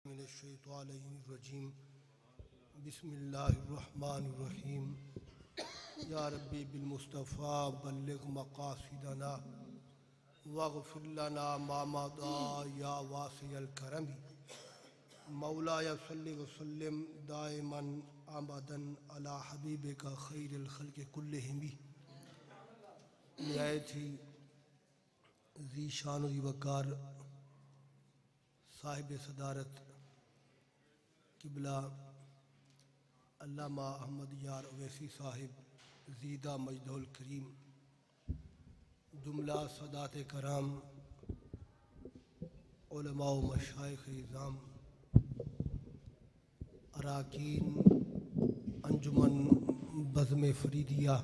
मिनश्शैतानिर्रजीम बिस्मिल्लाहिर्रहमानिर्रहीम या रब्बी बिल मुस्तफ़ा बल्लिग़ मक़ासिदना वग़फ़िर लना मा मदा या वासिअल करमी मौलाया सल्लि व सल्लिम दाइमन अबदन अला हबीबिका खैरिल खल्क़ि कुल्लिहिम निहायत ही ज़ीशान व वक़ार साहिब सदारत किबला अल्लामा अहमद यार अवैसी साहिब ज़ीदा मजदुल करीम जुमला सदात कराम उलमा व मशाइख़ इज़ाम अराकीन अंजुमन बज़्म फ़रीदिया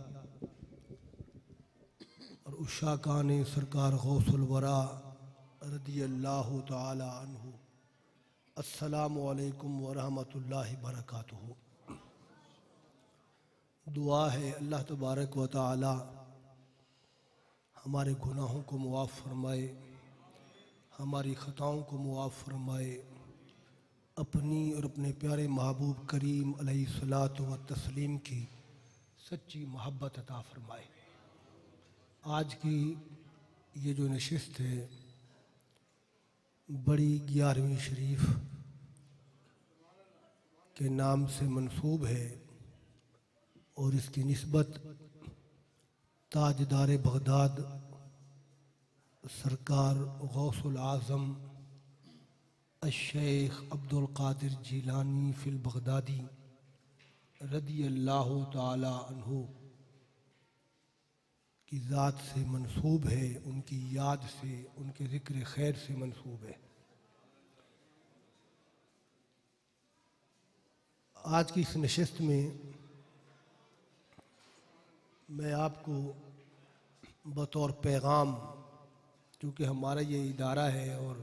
और उशाकान सरकार गौसुल वरा रदियल्लाहु ताला अन्हु। अस्सलामु अलैकुम व रहमतुल्लाहि बरकातुहू। दुआ है अल्लाह तबारक व ताला हमारे गुनाहों को मुआफ़ फरमाए, हमारी ख़ताओं को मुआफ़ फरमाए, अपनी और अपने प्यारे महबूब करीम अलैहिस्सलातु व तस्लीम की सच्ची मोहब्बत अता फरमाए। आज की ये जो नशिस्त है बड़ी 11वीं शरीफ के नाम से मंसूब है और इसकी निस्बत ताजदार बगदाद सरकार गौसुल आज़म अश-शेख अब्दुल क़ादिर जीलानी फ़िल बगदादी रदियल्लाहु ताला अन्हु की ज़ात से मंसूब है, उनकी याद से, उनके ज़िक्र खैर से मंसूब है। आज की इस नशिस्त में मैं आपको बतौर पैगाम, चूँकि हमारा ये इदारा है और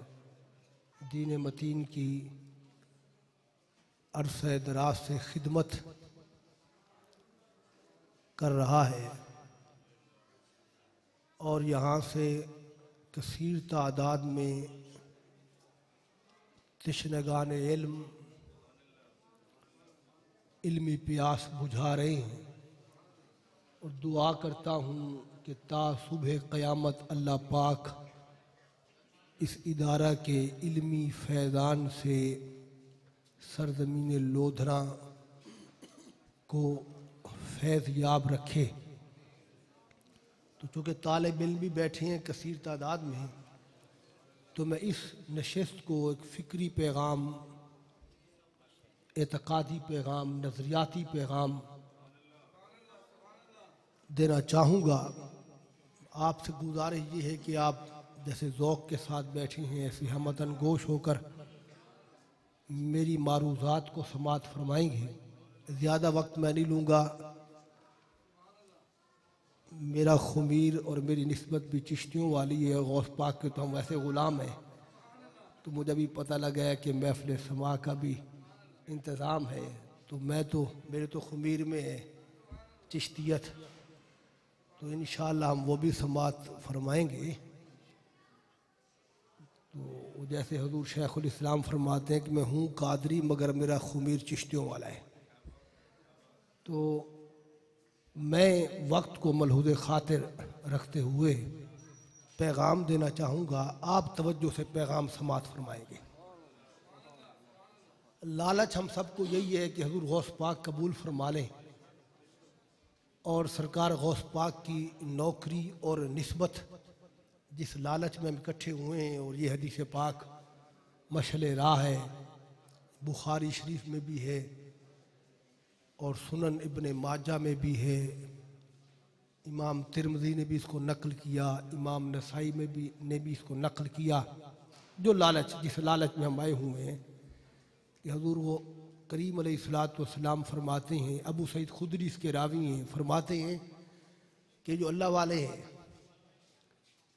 दीन मतीन की अरसे दराज से खिदमत कर रहा है और यहाँ से कसीर तादाद में तशनगान इल्मी प्यास बुझा रहे हैं और दुआ करता हूँ कि ता सुबह क़यामत अल्लाह पाक इस इदारा के इल्मी फैज़ान से सरज़मीन लोधरा को फैज़ याब रखे। तो चूँकि तालिब इल्म भी बैठे हैं कसीर तादाद में, तो मैं इस नशिस्त को एक फ़िक्री पैगाम, एतक़ादी पैगाम, नज़रियाती पैगाम देना चाहूँगा। आपसे गुजारिश ये है कि आप जैसे ज़ौक़ के साथ बैठे हैं ऐसे हमतन गोश होकर मेरी मारूज़ात को समात फरमाएंगे। ज़्यादा वक्त मैं नहीं लूँगा। मेरा खुमीर और मेरी निस्बत भी चिश्तियों वाली है, गौस पाक के तो हम वैसे ग़ुलाम हैं। तो मुझे भी पता लगा है कि महफ़िल समा का भी इंतज़ाम है, तो मेरे तो खुमीर में है चिश्तियत, तो इंशाअल्लाह हम वो भी समात फरमाएंगे। तो जैसे हुज़ूर शेखुल इस्लाम फरमाते हैं कि मैं हूँ कादरी मगर मेरा खुमीर चिश्तियों वाला है। तो मैं वक्त को मलहूज़ ख़ातिर रखते हुए पैगाम देना चाहूँगा। आप तवज्जो से पैगाम समात फरमाएंगे। लालच हम सबको यही है कि हुज़ूर गौस पाक कबूल फरमा लें और सरकार गौस पाक की नौकरी और निस्बत जिस लालच में हम इकट्ठे हुए हैं, और ये हदीस पाक मशले राह है, बुखारी शरीफ में भी है और सुनन इब्ने माजा में भी है, इमाम तिरमिज़ी ने भी इसको नकल किया, इमाम नसाई में भी ने भी इसको नकल किया। जो लालच, जिस लालच में हम आए हुए हैं कि हुज़ूर वो करीम अलैहिस्सलातु वस्सलाम फरमाते हैं, अबू सईद खुदरी इसके रावी हैं, फरमाते हैं कि जो अल्लाह वाले हैं,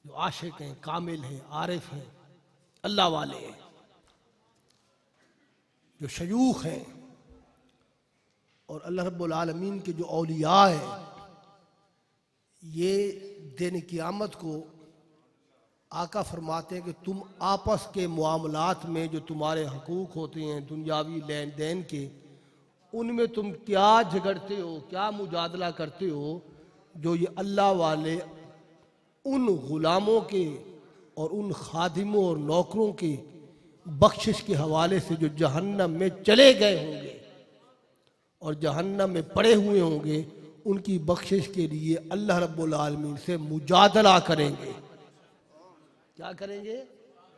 जो आशिक हैं, कामिल हैं, आरिफ हैं, अल्लाह वाले हैं, जो शयूख हैं और अल्लाह रब्बुल आलमीन के जो औलिया हैं, ये दिन क़यामत को आका फरमाते हैं कि तुम आपस के मामलात में जो तुम्हारे हकूक़ होते हैं दुनियावी लेन देन के, उनमें तुम क्या झगड़ते हो, क्या मुजादला करते हो, जो ये अल्लाह वाले उन ग़ुलामों के और उन खादिमों और नौकरों के बख्शिश के हवाले से जो जहन्नम में चले गए होंगे और जहन्नम में पड़े हुए होंगे, उनकी बख्शिश के लिए अल्लाह रब्बुल आलमीन से मुजादला करेंगे। क्या करेंगे?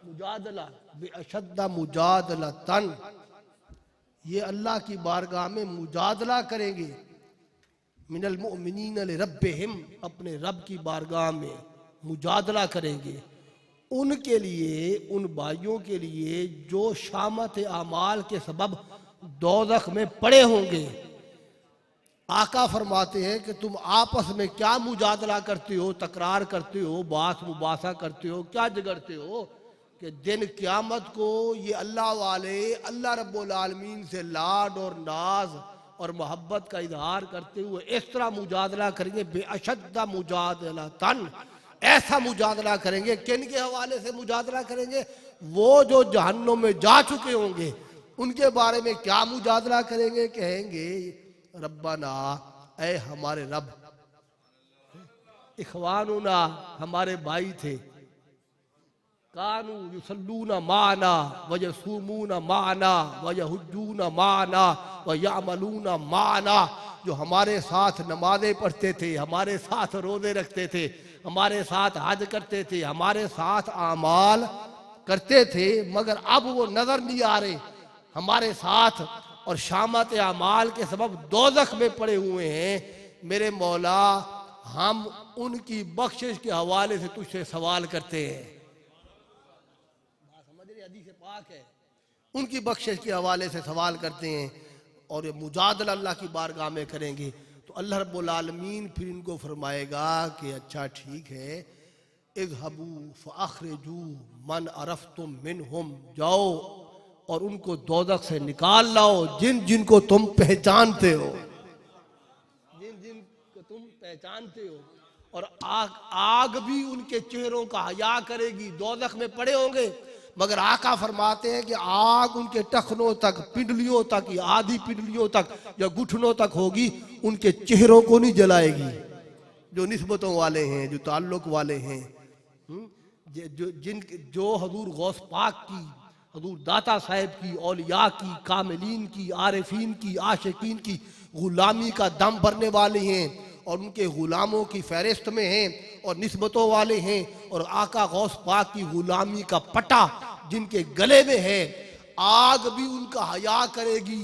मुजादला, बेअशद्दा मुजादला तन, ये अल्लाह की बारगाह में मुजादला करेंगे। मिनल मुमिनीन लिरब्बिहिम, अपने रब की बारगाह में मुजादला करेंगे उनके लिए, उन भाइयों के लिए जो शामत आमाल के सबब दोज़ख में पड़े होंगे। आका फरमाते हैं कि तुम आपस में क्या मुजादला करते हो, तकरार करते हो, बात मुबासा करते हो, क्या झगड़ते हो कि दिन क़यामत को ये अल्लाह वाले अल्लाह रब्बुल आलमीन से लाड और नाज और मोहब्बत का इजहार करते हुए इस तरह मुजादला करेंगे, बेअशद्दा मुजादला तन, ऐसा मुजादला करेंगे। किन के हवाले से मुजादला करेंगे? वो जो जहन्नुम में जा चुके होंगे उनके बारे में क्या मुजादला करेंगे? कहेंगे रब्बाना, ऐ हमारे रब, इखवानुना, हमारे भाई थे, कानू युसल्लूना माना व यसूमूना माना व यहुज्जूना माना व यामलूना माना, जो हमारे साथ नमाजें पढ़ते थे, हमारे साथ रोजे रखते थे, हमारे साथ हज करते थे, हमारे साथ आमाल करते थे, मगर अब वो नजर नहीं आ रहे हमारे साथ और शामत आमाल के सबब दोज़ख में पड़े हुए हैं। मेरे मौला, हम उनकी बख्शिश के हवाले से तुझसे सवाल करते हैं। समझ रहे? हदीस पाक है, उनकी बख्शिश के हवाले से सवाल करते हैं और ये मुजादला अल्लाह की बारगाह में करेंगे। तो अल्लाह रब्बुल आलमीन फिर इनको फरमाएगा कि अच्छा ठीक है, इज़हबू फ़अख़रिजू मन अरफ़्तुम मिनहुम, जाओ और उनको दोज़ख से निकाल लाओ जिन जिनको तुम पहचानते हो, जिन जिन को तुम पहचानते हो। और आग भी उनके चेहरों का हया करेगी। दोज़ख में पड़े होंगे मगर आका फरमाते हैं कि आग उनके टखनों तक, पिंडलियों तक, या आधी पिंडलियों तक या घुटनों तक होगी, उनके चेहरों को नहीं जलाएगी। जो निस्बतों वाले हैं, जो ताल्लुक वाले हैं, जो हजूर गौस पाक की, हजूर दाता साहब की, औलिया की, कामिलीन की, आरिफीन की, आशिकीन की गुलामी का दम भरने वाले हैं और उनके गुलामों की फहरिस्त में हैं और निस्बतों वाले हैं, और आका गौस पाक की गुलामी का पटा जिनके गले में है, आग भी उनका हया करेगी।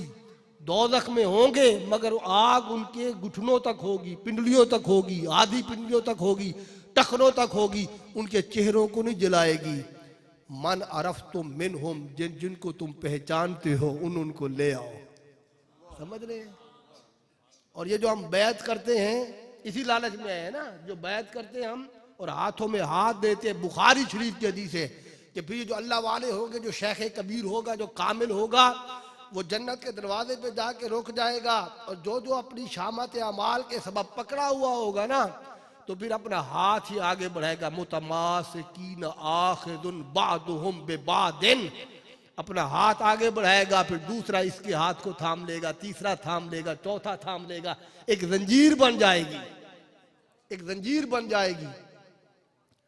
दोज़ख में होंगे मगर आग उनके घुटनों तक होगी, पिंडलियों तक होगी, आधी पिंडलियों तक होगी, टखनों तक होगी, उनके चेहरों को नहीं जलाएगी। मन अरफ़्तुम मिनहुम, जिन जिनको तुम पहचानते हो उनको ले आओ। समझ रहे हैं? और ये जो हम बैत करते हैं इसी लालच में है ना, जो बैत करते हैं हम और हाथों में हाथ देते हैं, बुखारी शरीफ की हदीस है कि फिर जो अल्लाह वाले होंगे, जो शेख कबीर होगा, जो कामिल होगा, वो जन्नत के दरवाजे पे जाके रुक जाएगा और जो जो अपनी शामत अमाल के सबब पकड़ा हुआ होगा ना, तो फिर अपना हाथ ही आगे बढ़ाएगा। मुतमासिकीन आखिदुन बादुहुम बिबादिन, अपना हाथ आगे बढ़ाएगा, फिर दूसरा इसके हाथ को थाम लेगा, तीसरा थाम लेगा, चौथा थाम लेगा, एक जंजीर बन जाएगी, एक जंजीर बन जाएगी।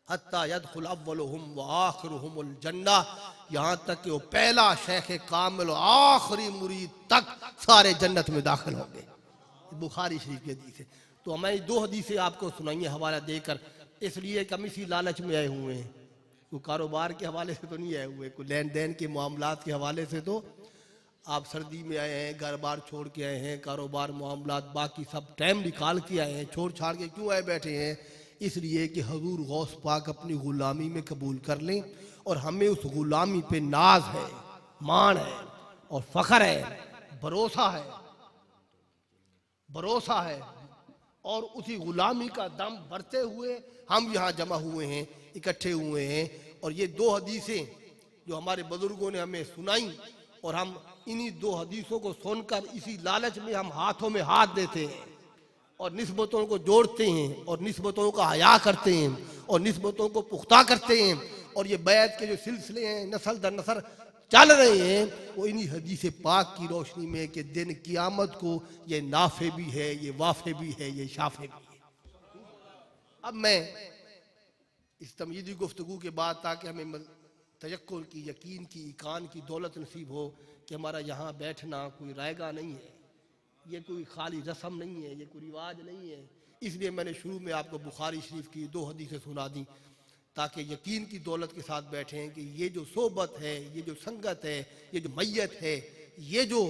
हत्ता यदखुल अव्वलुहुम व आखिरुहुमुल जन्नह, यहाँ तक कि वो पहला शेख कामिल और आखिरी मुरीद तक सारे जन्नत में दाखिल होंगे। बुखारी शरीफ की हदीस है। तो हमें दो हदीसें आपको सुनाइए हवाला देकर, इसलिए कि हम इसी लालच में आए हुए हैं। कोई कारोबार के हवाले से तो नहीं आए हुए, कोई लेन देन के मामलात के हवाले से तो आप सर्दी में आए हैं, घर बार छोड़ के आए हैं, कारोबार मामलात बाकी सब टाइम निकाल के आए हैं, छोड़ छाड़ के क्यों आए बैठे हैं? इसलिए कि हजूर गौस पाक अपनी ग़ुलामी में कबूल कर लें और हमें उस ग़ुलामी पे नाज है, मान है और फ़ख्र है, भरोसा है, भरोसा है। और उसी ग़ुलामी का दम भरते हुए हम यहाँ जमा हुए हैं, इकट्ठे हुए हैं। और ये दो हदीसें जो हमारे बुजुर्गों ने हमें सुनाई, और हम इन्हीं दो हदीसों को सुनकर इसी लालच में हम हाथों में हाथ देते हैं और निस्बतों को जोड़ते हैं और निस्बतों का हया करते हैं और निस्बतों को पुख्ता करते हैं और ये बैत के जो सिलसिले हैं नस्ल दर नस्ल चल रहे हैं, वो इन्हीं हदीस पाक की रोशनी में कि दिन क़यामत को ये नाफे भी है, ये वाफे भी है, ये शाफे भी है। अब मैं इस तमयीदी गुफ्तगू के बाद, ताकि हमें तयक्कुन की, यकीन की, ईकान की दौलत नसीब हो कि हमारा यहाँ बैठना कोई रायगा नहीं है, ये कोई खाली रस्म नहीं है, ये कोई रिवाज नहीं है, इसलिए मैंने शुरू में आपको बुखारी शरीफ की 2 हदीसें सुना दी, ताकि यकीन की दौलत के साथ बैठें कि ये जो सोबत है, ये जो संगत है, ये जो मैयत है, ये जो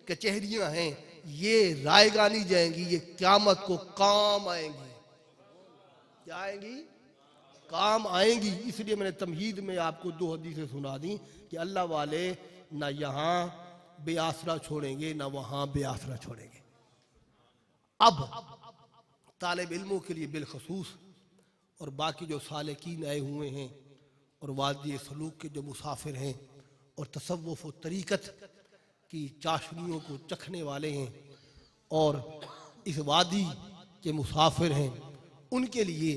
कचहरियाँ हैं, ये रायगा नहीं जाएंगी, ये क़यामत को काम आएंगी। क्या आएंगी? काम आएंगी। इसलिए मैंने तमहीद में आपको 2 हदीसें सुना दी कि अल्लाह वाले ना यहाँ बेआसरा छोड़ेंगे, ना वहाँ बेआसरा छोड़ेंगे। अब तालिब इल्मों के लिए बिलखसूस और बाकी जो सालिकीन आए हुए हैं और वादी सलूक के जो मुसाफिर हैं और तसव्वुफ व तरीक़त की चाशनियों को चखने वाले हैं और इस वादी के मुसाफिर हैं, उनके लिए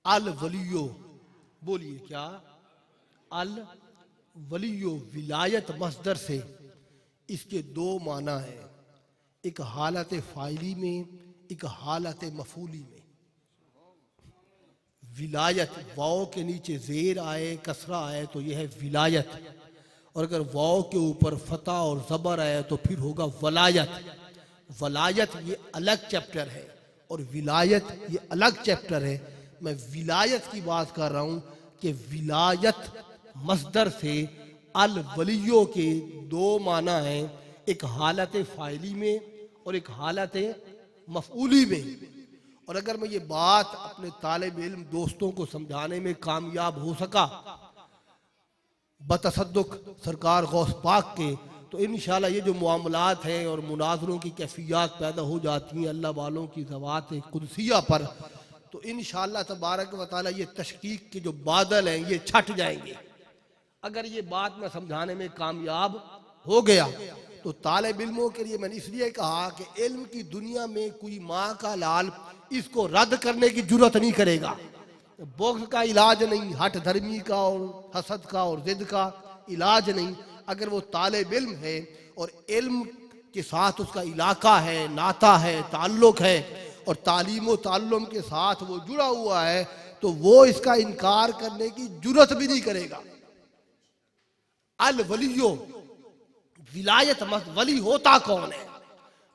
अल वलियो, बोलिए क्या? अल वलियो विलायत मस्दर से इसके 2 माना है, एक हालत फ़ाइली में, एक हालत मफूली में। विलायत वाव के नीचे ज़ेर आए, कसरा आए तो यह है विलायत, और अगर वाव के ऊपर फतह और ज़बर आए तो फिर होगा वलायत। वलायत ये अलग चैप्टर है और विलायत ये अलग चैप्टर है। मैं विलायत की बात कर रहा हूँ कि विलायत मस्दर से अल वलियो के 2 माना हैं, एक हालत फ़ाइली में और एक हालत मफ़ऊली में। और अगर मैं ये बात अपने तालिब इल्म दोस्तों को समझाने में कामयाब हो सका बतसद्दुक सरकार गौस पाक के, तो इंशाअल्लाह ये जो मामलात हैं और मुनाजरों की कैफियत पैदा हो जाती हैं अल्लाह वालों की ज़वात कुदसिया पर, तो इंशाअल्लाह तबारक व तआला ये तशकीक के जो बादल हैं ये छट जाएंगे। अगर ये बात मैं समझाने में कामयाब हो गया तो तालिब इल्मों के लिए मैंने इसलिए कहा कि इल्म की दुनिया में कोई माँ का लाल इसको रद्द करने की जरूरत नहीं करेगा। बोक्स का इलाज नहीं, हट धर्मी का और हसद का और जिद का इलाज नहीं। अगर वो तालिब इल्म है और इल्म के साथ उसका इलाका है, नाता है, ताल्लुक है और तालीम व ताल्लुम के साथ वो जुड़ा हुआ है, तो वो इसका इनकार करने की जरूरत भी नहीं करेगा। अल वलियो विलायत वली होता कौन है?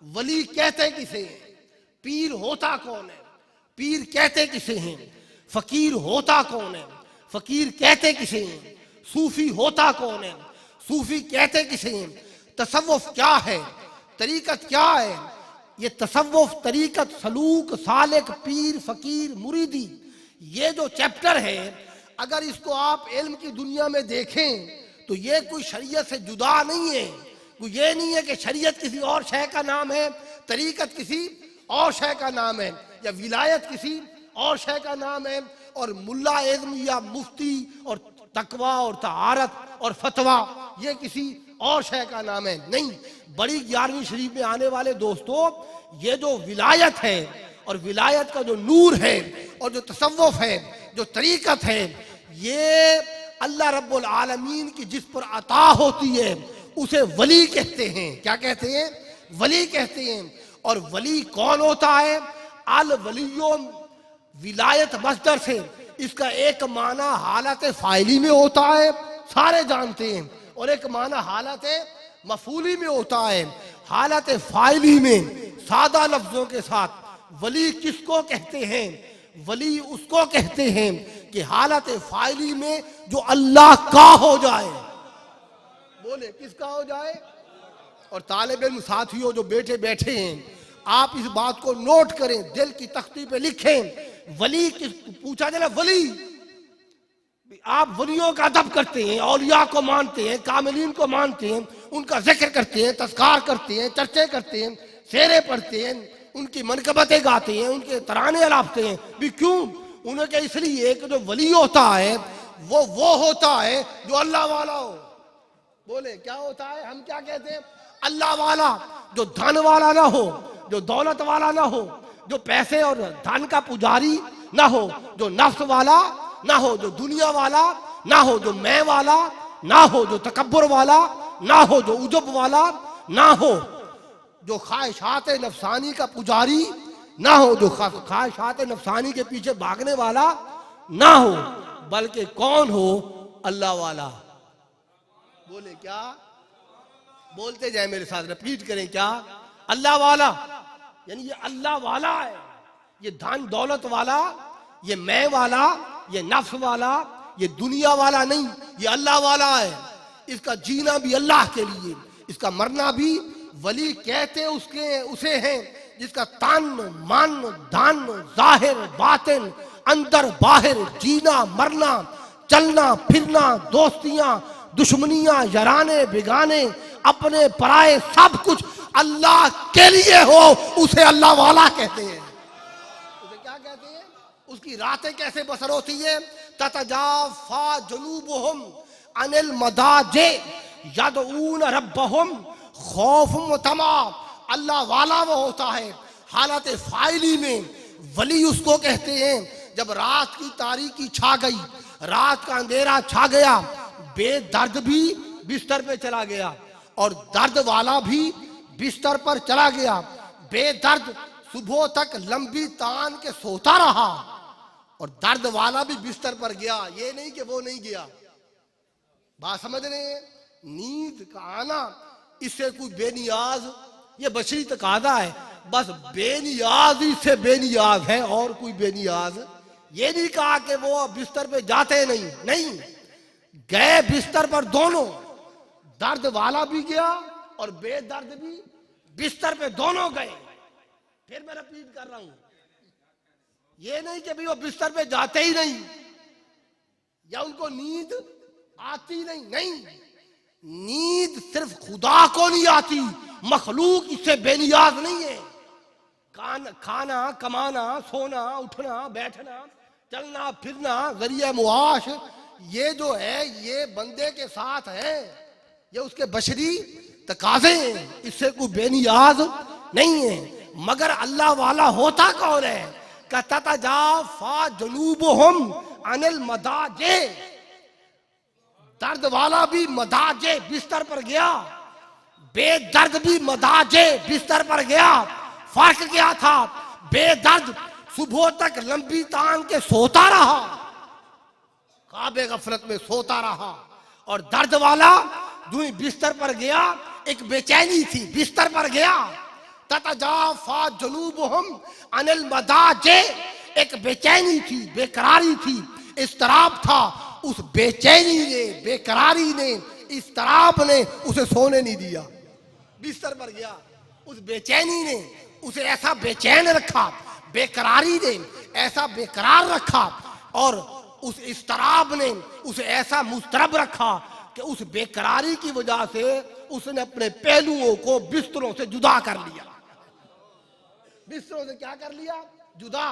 वली कहते किसे हैं? पीर होता कौन है? पीर कहते किसे हैं? फकीर होता कौन है? फकीर कहते किसे हैं? सूफी होता कौन है? सूफी कहते किसे हैं? तसव्वुफ क्या है? तरीकत क्या है? ये तसव्वुफ, तरीकत, सलूक, सालिक, पीर, फकीर, मुरीदी, ये जो चैप्टर है, अगर इसको आप इल्म की दुनिया में देखें तो ये कोई शरीयत से जुदा नहीं है। कोई ये नहीं है कि शरीयत किसी और शय का नाम है, तरीकत किसी और शय का नाम है, या विलायत किसी और शय का नाम है, और मुल्ला इल्म या मुफ्ती और तकवा और तहारत और फतवा ये किसी और शय का नाम है। नहीं, बड़ी 11वीं शरीफ में आने वाले दोस्तों, ये जो विलायत है और विलायत का जो नूर है और जो तसव्वुफ है, जो तरीकत है, ये अल्लाह रब्बुल आलमीन की जिस पर अता होती है उसे वली कहते हैं। क्या कहते हैं? वली कहते हैं। और वली कौन होता है? अल वलियो विलायत मस्दर से इसका एक माना हालत फ़ाइली में होता है, सारे जानते हैं, और एक माना हालत मफूली में होता है। हालत फ़ाइली में सादा लफ्जों के साथ वली किसको कहते हैं? वली उसको कहते हैं कि हालत फ़ाइली में जो अल्लाह का हो जाए। बोले किसका हो जाए? और तालिब इल्म साथियों जो बैठे बैठे हैं, आप इस बात को नोट करें, दिल की तख्ती पे लिखें। वली किस पूछा जाए? वली, आप वलियों का अदब करते हैं, औलिया को मानते हैं, कामिलीन को मानते हैं, उनका जिक्र करते हैं, तज़कार करते हैं, चर्चे करते हैं, शेरे पढ़ते हैं, उनकी मनकबतें गाते हैं, उनके तराने अलापते हैं भी। क्यों? उनके इसलिए कि जो वली होता है वो होता है जो अल्लाह वाला हो। बोले क्या होता है? हम क्या कहते हैं? अल्लाह वाला, जो धन वाला ना हो, जो दौलत वाला ना हो, जो पैसे और धन का पुजारी ना हो, जो नफ्स वाला ना हो जो दुनिया वाला, ना हो जो मैं वाला, ना हो जो तकब्बुर वाला, ना हो जो उजब वाला, ना हो जो ख्वाहिशात नफसानी का पुजारी, ना हो जो ख्वाहिशात नफसानी के पीछे भागने वाला, ना हो, बल्कि कौन हो? अल्लाह वाला। बोले क्या? बोलते जाए मेरे साथ, रिपीट करें क्या? अल्लाह वाला। यानी ये अल्लाह वाला है, ये धन दौलत वाला, ये मैं वाला, ये नफ्स वाला, ये दुनिया वाला नहीं, ये अल्लाह वाला है। इसका जीना भी अल्लाह के लिए, इसका मरना भी वली कहते उसे हैं जिसका तन मन धन जाहिर बातिन अंदर बाहर जीना मरना चलना फिरना दोस्तियां दुश्मनियां याराने बिगाने अपने पराए सब कुछ अल्लाह के लिए हो, उसे अल्लाह वाला कहते हैं। उसे क्या कहते हैं? उसकी रातें कैसे बसर होती है? ततजाफा जुनूबुहुम अनिल मदाजे यदऊन रब्बहुम खौफुम व तमा। अल्लाह वाला वो होता है हालत फाइली में, वली उसको कहते हैं जब रात की तारीकी छा गई, रात का अंधेरा छा गया, बेदर्द भी बिस्तर पे चला गया और दर्द वाला भी बिस्तर पर चला गया। बेदर्द सुबह तक लंबी तान के सोता रहा और दर्द वाला भी बिस्तर पर गया, ये नहीं कि वो नहीं गया। बात समझ रहे हैं? नींद का आना इससे कोई बेनियाज, ये बशरी तकादा है, बस बेनियाज इससे बेनियाज है और कोई बेनियाज। ये नहीं कहा कि वो बिस्तर पे जाते नहीं, नहीं गए बिस्तर पर दोनों, दर्द वाला भी गया और बेदर्द भी बिस्तर पे दोनों गए। फिर मैं रिपीट कर रहा हूं, ये नहीं कि भाई वो बिस्तर पे जाते ही नहीं या उनको नींद आती नहीं, नहीं, नींद सिर्फ खुदा को नहीं आती, मखलूक इससे बेनियाज नहीं है। खाना कमाना सोना उठना बैठना चलना फिरना जरिया मुआश, ये जो है ये बंदे के साथ है, ये उसके बशरी तकाजे हैं, इससे कोई बेनियाज नहीं है। मगर अल्लाह वाला होता कौन है? ततजाफा जुनूबुहुम अनिल मदाजे, दर्द वाला भी मदाजे बिस्तर पर गया, बेदर्द भी मदाजे बिस्तर पर गया। फर्क क्या था? बेदर्द सुबह तक लंबी तान के सोता रहा, काबे गफलत में सोता रहा, और दर्द वाला दुई बिस्तर पर गया, एक बेचैनी थी, बिस्तर पर गया। ततजाफा जुनूबुहुम अनिल मदाजे, एक बेचैनी थी, बेकरारी थी, इस्तराब था। उस बेचैनी ने, बेकरारी ने, इस्तराब ने उसे सोने नहीं दिया, बिस्तर पर गया। उस बेचैनी ने उसे ऐसा बेचैन रखा, बेकरारी ने ऐसा बेकरार रखा, और उस इस्तराब ने उसे ऐसा मुस्तरब रखा कि उस बेकरारी की वजह से उसने अपने पहलुओं को बिस्तरों से जुदा कर लिया। बिस्तरों से क्या कर लिया? जुदा।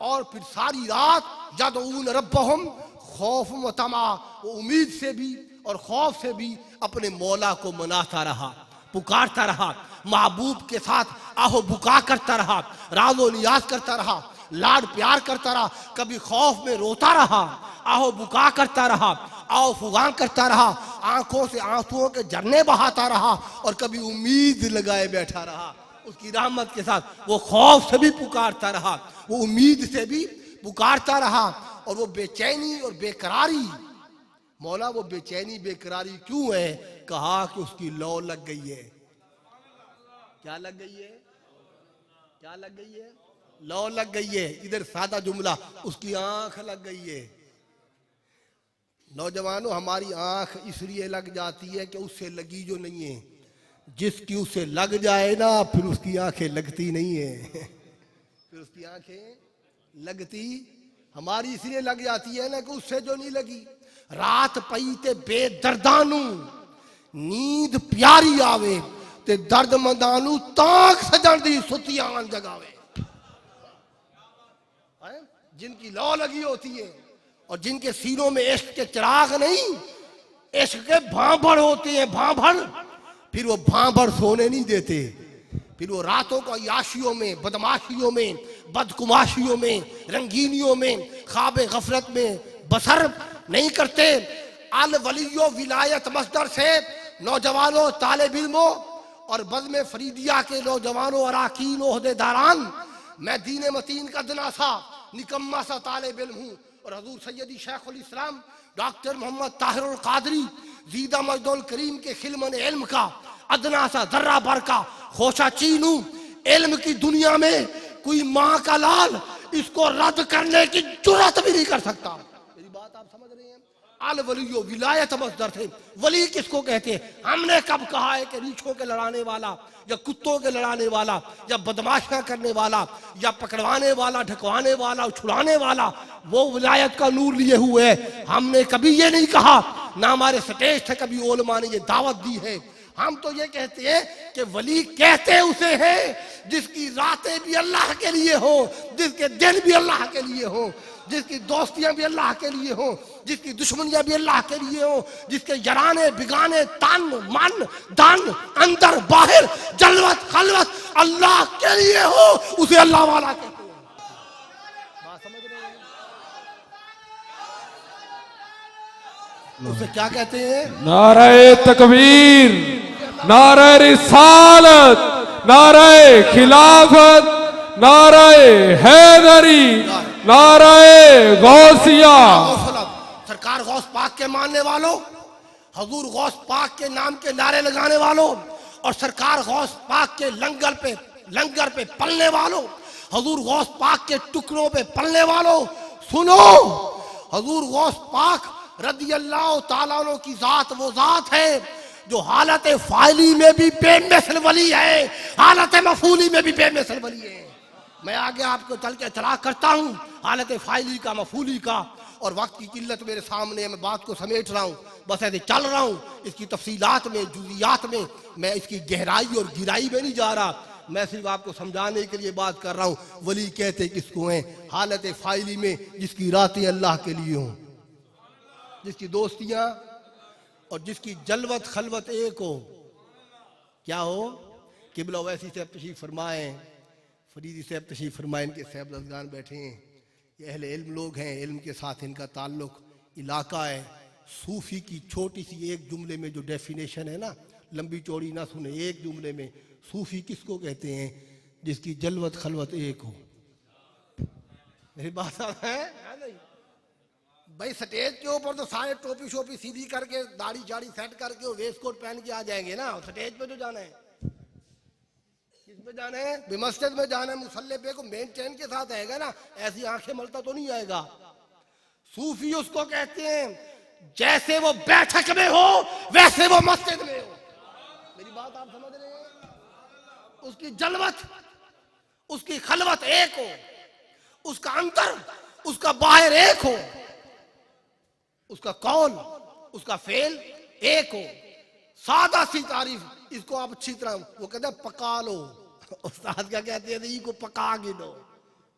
और फिर सारी रात यदऊन रब्बहुम खौफ व तमा, वो उम्मीद से भी और खौफ से भी अपने मौला को मनाता रहा, पुकारता रहा, महबूब के साथ आहो बुका करता रहा, राज़ो नियाज करता रहा, लाड प्यार करता रहा, कभी खौफ में रोता रहा, आहो बुका करता रहा, आओ फुगान करता रहा, आंखों से आंसुओं के झरने बहाता रहा, और कभी उम्मीद लगाए बैठा रहा उसकी रहमत के साथ। वो खौफ से भी पुकारता रहा, वो उम्मीद से भी पुकारता रहा, और वो बेचैनी और बेकरारी, मौला वो बेचैनी बेकरारी क्यों है? कहा कि उसकी लौ लग गई है। क्या लग गई है? क्या लग गई है? लौ लग गई है। इधर सादा जुमला, उसकी आंख लग गई है। नौजवानों, हमारी आंख इसलिए लग जाती है कि उससे लगी जो नहीं है, जिसकी उससे लग जाए ना फिर उसकी आंखें लगती नहीं है फिर उसकी आंखें लगती, हमारी इसलिए लग जाती है ना कि उससे जो नहीं लगी। रात पई ते बेदर्दानू नींद प्यारी आवे ते दर्द मंदानू ताक सजन दी सुतियां जगावे। जिनकी लौ लगी होती है और जिनके सीनों में इश्क के चिराग नहीं, इश्क के भांभड़ होते हैं, भांभड़, फिर वो भांभड़ सोने नहीं देते, फिर वो रातों को याशियों में, बदमाशियों में, बदकुमाशियों में, रंगीनियों में, ख्वाब गफलत में बसर नहीं करते। अल वलियो विलायत मस्दर से नौजवानों, तालिब इल्मों और बज़्म फरीदिया के नौजवानों, अराकीन, ओहदेदारान, मैं दीन मतीन का दना सा निकम्मा सा तालिब इल्म हूँ और हजूर सैयदी शेखुल इस्लाम डॉक्टर मोहम्मद ताहिरुल कादरी जीदा मजदुल करीम के खिलमन इल्म का अदना सा जर्रा भर का खोशा चीन हूँ। इल्म की दुनिया में कोई माँ का लाल इसको रद्द करने की जुर्रत भी नहीं कर सकता। मेरी बात आप समझ रहे हैं? अल वलियो विलायत मस्दर थे। वली किसको कहते हैं? हमने कब कहा है कि रीछों के लड़ाने वाला या कुत्तों के लड़ाने वाला या बदमाशियां करने वाला या पकड़वाने वाला, ढकवाने वाला, छुड़ाने वाला वो विलायत का नूर लिए हुए है? हमने कभी ये नहीं कहा, ना हमारे स्टेज थे कभी उलमा ने ये दावत दी है। हम तो ये कहते हैं कि वली कहते उसे हैं जिसकी रातें भी अल्लाह के लिए हो, जिसके दिन भी अल्लाह के लिए हो, जिसकी दोस्तियां भी अल्लाह के लिए हो, जिसकी दुश्मनियां भी अल्लाह के लिए हो, जिसके यराने बिगाने तन मन धन अंदर बाहर जलवत खलवत अल्लाह के लिए हो, उसे अल्लाह वाला कहते हैं। बात समझ रहे हैं? उसे क्या कहते हैं? नारे तकबीर, नारे रिसालत, नारे खिलाफत, नारे हैदरी, नारे गौसिया। सरकार गौस पाक के मानने वालों, हजूर गौस पाक के नाम के नारे लगाने वालों और सरकार गौस पाक के लंगर पे पलने वालों, हजूर गौस पाक के टुकड़ों पे पलने वालों, सुनो, हजूर गौस पाक रदी अल्लाह ताला अन्हु की जात वो जात है जो हालत फाइली में भी बेमिसल वली है, हालत मफूली में भी बेमिसल वली है। मैं आगे आपको चल के इतला करता हूँ हालत फाइली का, मफूली का, और वक्त की किल्लत मेरे सामने, मैं बात को समेट रहा हूँ, बस ऐसे चल रहा हूँ। इसकी तफसीलात में, जुज़ियात में, मैं इसकी गहराई और गिराई में नहीं जा रहा, मैं सिर्फ आपको समझाने के लिए बात कर रहा हूँ। वली कहते किसको हैं? हालत फाइली में जिसकी रातें अल्लाह के लिए हों, जिसकी दोस्तियाँ और जिसकी जलवत खलवत एक हो। क्या हो? किबला वैसी साहब तशरीफ फरमाए, फरीदी साहब तशरीफ फरमाए, इनके साहब लजगान बैठे हैं, ये अहले इल्म लोग हैं, इल्म के साथ इनका ताल्लुक इलाका है। सूफ़ी की छोटी सी एक जुमले में जो डेफिनेशन है ना, लंबी चौड़ी ना सुने, एक जुमले में सूफ़ी किसको कहते हैं? जिसकी जलवत खलवत एक हो। मेरी बात है नहीं भाई? स्टेज के ऊपर तो सारे टोपी शोपी सीधी करके, दाढ़ी चाड़ी सेट करके और वेस्ट कोट पहन के आ जाएंगे ना। स्टेज पे तो जाना है, किस पे जाना है? मस्जिद में जाना है, मुसल्ले पे को मेंटेन के साथ आएगा ना, ऐसी आंखें मलता तो नहीं आएगा। सूफी उसको कहते हैं जैसे वो बैठक में हो वैसे वो मस्जिद में हो। मेरी बात आप समझ रहे हैं? उसकी जलवत, उसकी खलवत एक हो, उसका अंतर, उसका बाहर एक हो, उसका कौल, उसका फेल एक हो। सादा सी तारीफ, इसको आप अच्छी तरह, वो कहते हैं पका लो। उस्ताद क्या कहते हैं? इसको पका गिनो।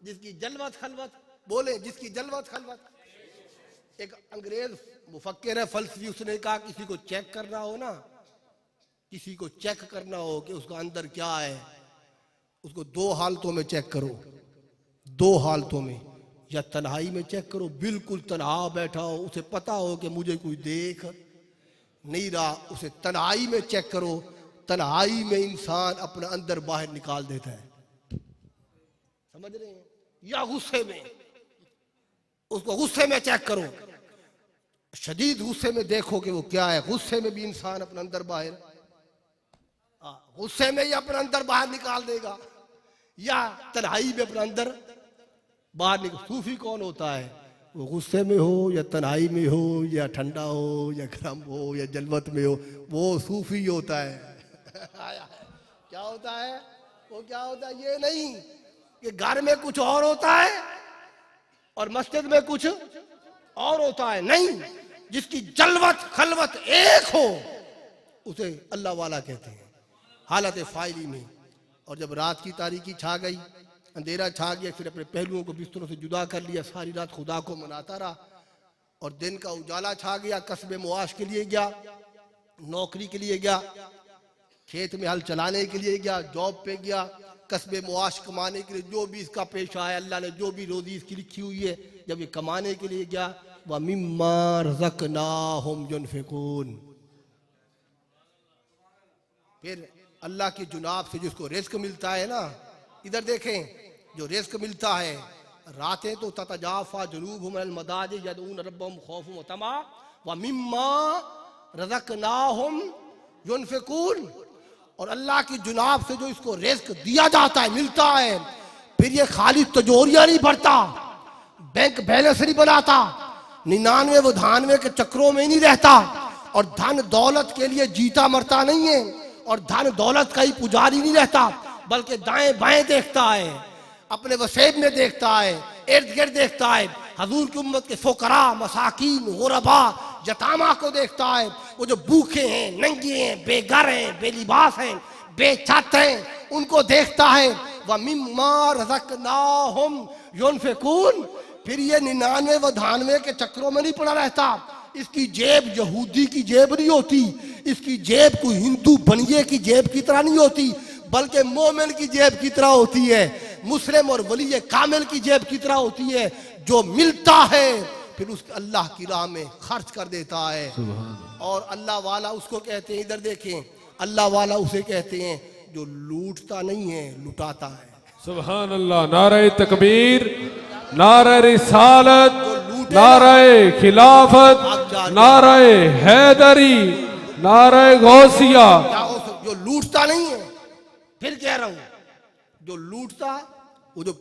जिसकी जलवत खलवत, बोले जिसकी जलवत खलवत। एक अंग्रेज मुफक्किर है, फलसफी, उसने कहा किसी को चेक करना हो ना, किसी को चेक करना हो कि उसका अंदर क्या है, उसको दो हालतों में चेक करो। दो हालतों में, या तन्हाई में चेक करो, बिल्कुल तन्हा बैठा हो, उसे पता हो कि मुझे कोई देख नहीं रहा, उसे तन्हाई में चेक करो। तन्हाई में इंसान अपना अंदर बाहर निकाल देता है, समझ रहे हैं? या गुस्से में, उसको गुस्से में चेक करो, शदीद गुस्से में देखो कि वो क्या है। गुस्से में भी इंसान अपना अंदर बाहर, गुस्से में ही अपना अंदर बाहर निकाल देगा, या तन्हाई में अपना अंदर बाहर निकल। सूफी कौन होता है? वो गुस्से में हो या तन्हाई में हो या ठंडा हो या गर्म हो या जलवत में हो, वो सूफी होता है। क्या होता है? वो क्या होता है? ये नहीं कि घर में कुछ और होता है और मस्जिद में कुछ और होता है, नहीं। जिसकी जलवत खलवत एक हो उसे अल्लाह वाला कहते हैं हालत फाइली में। और जब रात की तारीकी छा गई, अंधेरा छा गया, फिर अपने पहलुओं को बिस्तरों से जुदा कर लिया, सारी रात खुदा को मनाता रहा। और दिन का उजाला छा गया, कस्बे मुआश के लिए गया, नौकरी के लिए गया, खेत में हल चलाने के लिए गया, जॉब पे गया, कस्बे मुआश कमाने के लिए, जो भी इसका पेशा है, अल्लाह ने जो भी रोजी इसकी लिखी हुई है, जब ये कमाने के लिए गया, व मिम्मा रज़क़नाहुम युनफ़िक़ून। फिर अल्लाह की जुनाब से जिसको रिज़्क़ मिलता है ना, इधर देखें, जो रिज़्क़ मिलता है, रातें तो ततजाफ़ा जुनूबुहुम अनिल मदाजिअ यदऊन रब्बहुम खौफ़न व तमा व मिम्मा रज़क़नाहुम युनफ़िक़ून। और अल्लाह की जुनाब से जो इसको रिज़्क़ दिया जाता है, मिलता है, फिर ये खाली तिजोरियां नहीं भरता, बैंक बैलेंस नहीं बनाता, 99 के चक्रों में नहीं रहता, और धन दौलत के लिए जीता मरता नहीं है, और धन दौलत का ही पुजारी नहीं रहता, बल्कि दाएं बाएं देखता है, अपने वसेब में देखता है, इर्द गिर्द देखता है, हजूर की उम्मत के फुकरा, मसाकीन, गुरबा, यतामा को देखता है, वो जो भूखे हैं, नंगे हैं, बेघर हैं, बेलिबास हैं, बेछत हैं, उनको देखता है। व मिम्मा रज़क़नाहुम युनफ़िक़ून। फिर ये 99 के चक्रों में नहीं पड़ा रहता, इसकी जेब यहूदी की जेब नहीं होती, इसकी जेब कोई हिंदू बनिए की जेब की तरह नहीं होती, बल्कि मोमिन की जेब की तरह होती है, मुस्लिम और वली कामिल की जेब की तरह होती है। जो मिलता है फिर उसके अल्लाह की राह में खर्च कर देता है। और अल्लाह वाला उसको कहते हैं, इधर देखें, अल्लाह वाला उसे कहते हैं जो लूटता नहीं है, लुटाता है। सुभान अल्लाह। नारे तकबीर, नारे रिसालत, नारे खिलाफत, नारे हैदरी, नारे गौसिया। जो लूटता नहीं है, फिर कह रहा हूं, जो लूटता, वो जो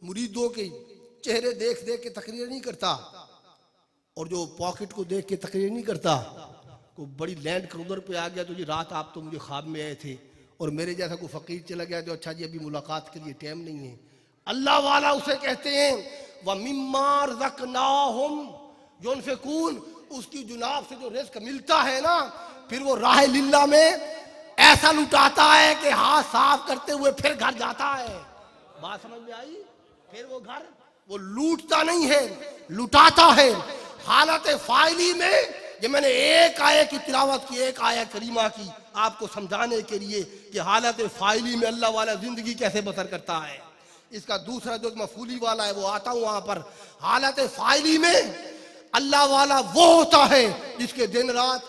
मुरीदों के चेहरे देख देख के तकरीर नहीं करता, और जो पॉकेट को देख के तकरीर नहीं करता, को बड़ी लैंड क्रूजर पे आ गया तो जी रात आप तो मुझे ख्वाब में आए थे, और मेरे जैसा कोई फकीर चला गया तो अच्छा जी अभी मुलाकात के लिए टाइम नहीं है। अल्लाह वाला उसे कहते हैं व मिम्मा रज़क़नाहुम युनफ़िक़ून। उसकी जुनाब से जो रिज़्क़ मिलता है ना, फिर वो राह लिल्लाह में ऐसा लुटाता है कि हाथ साफ करते हुए फिर घर जाता है। बात समझ में आई? फिर वो घर, वो लूटता नहीं है, लुटाता है। हालत फाइली में, ये मैंने एक आयत की तिलावत की, एक आयत करीमा की, आपको समझाने के लिए कि हालत फाइली में अल्लाह वाला जिंदगी कैसे बसर करता है। इसका दूसरा जो मफूली वाला है वो आता हूं वहां पर। हालत फाइली में अल्लाह वाला वो होता है जिसके दिन रात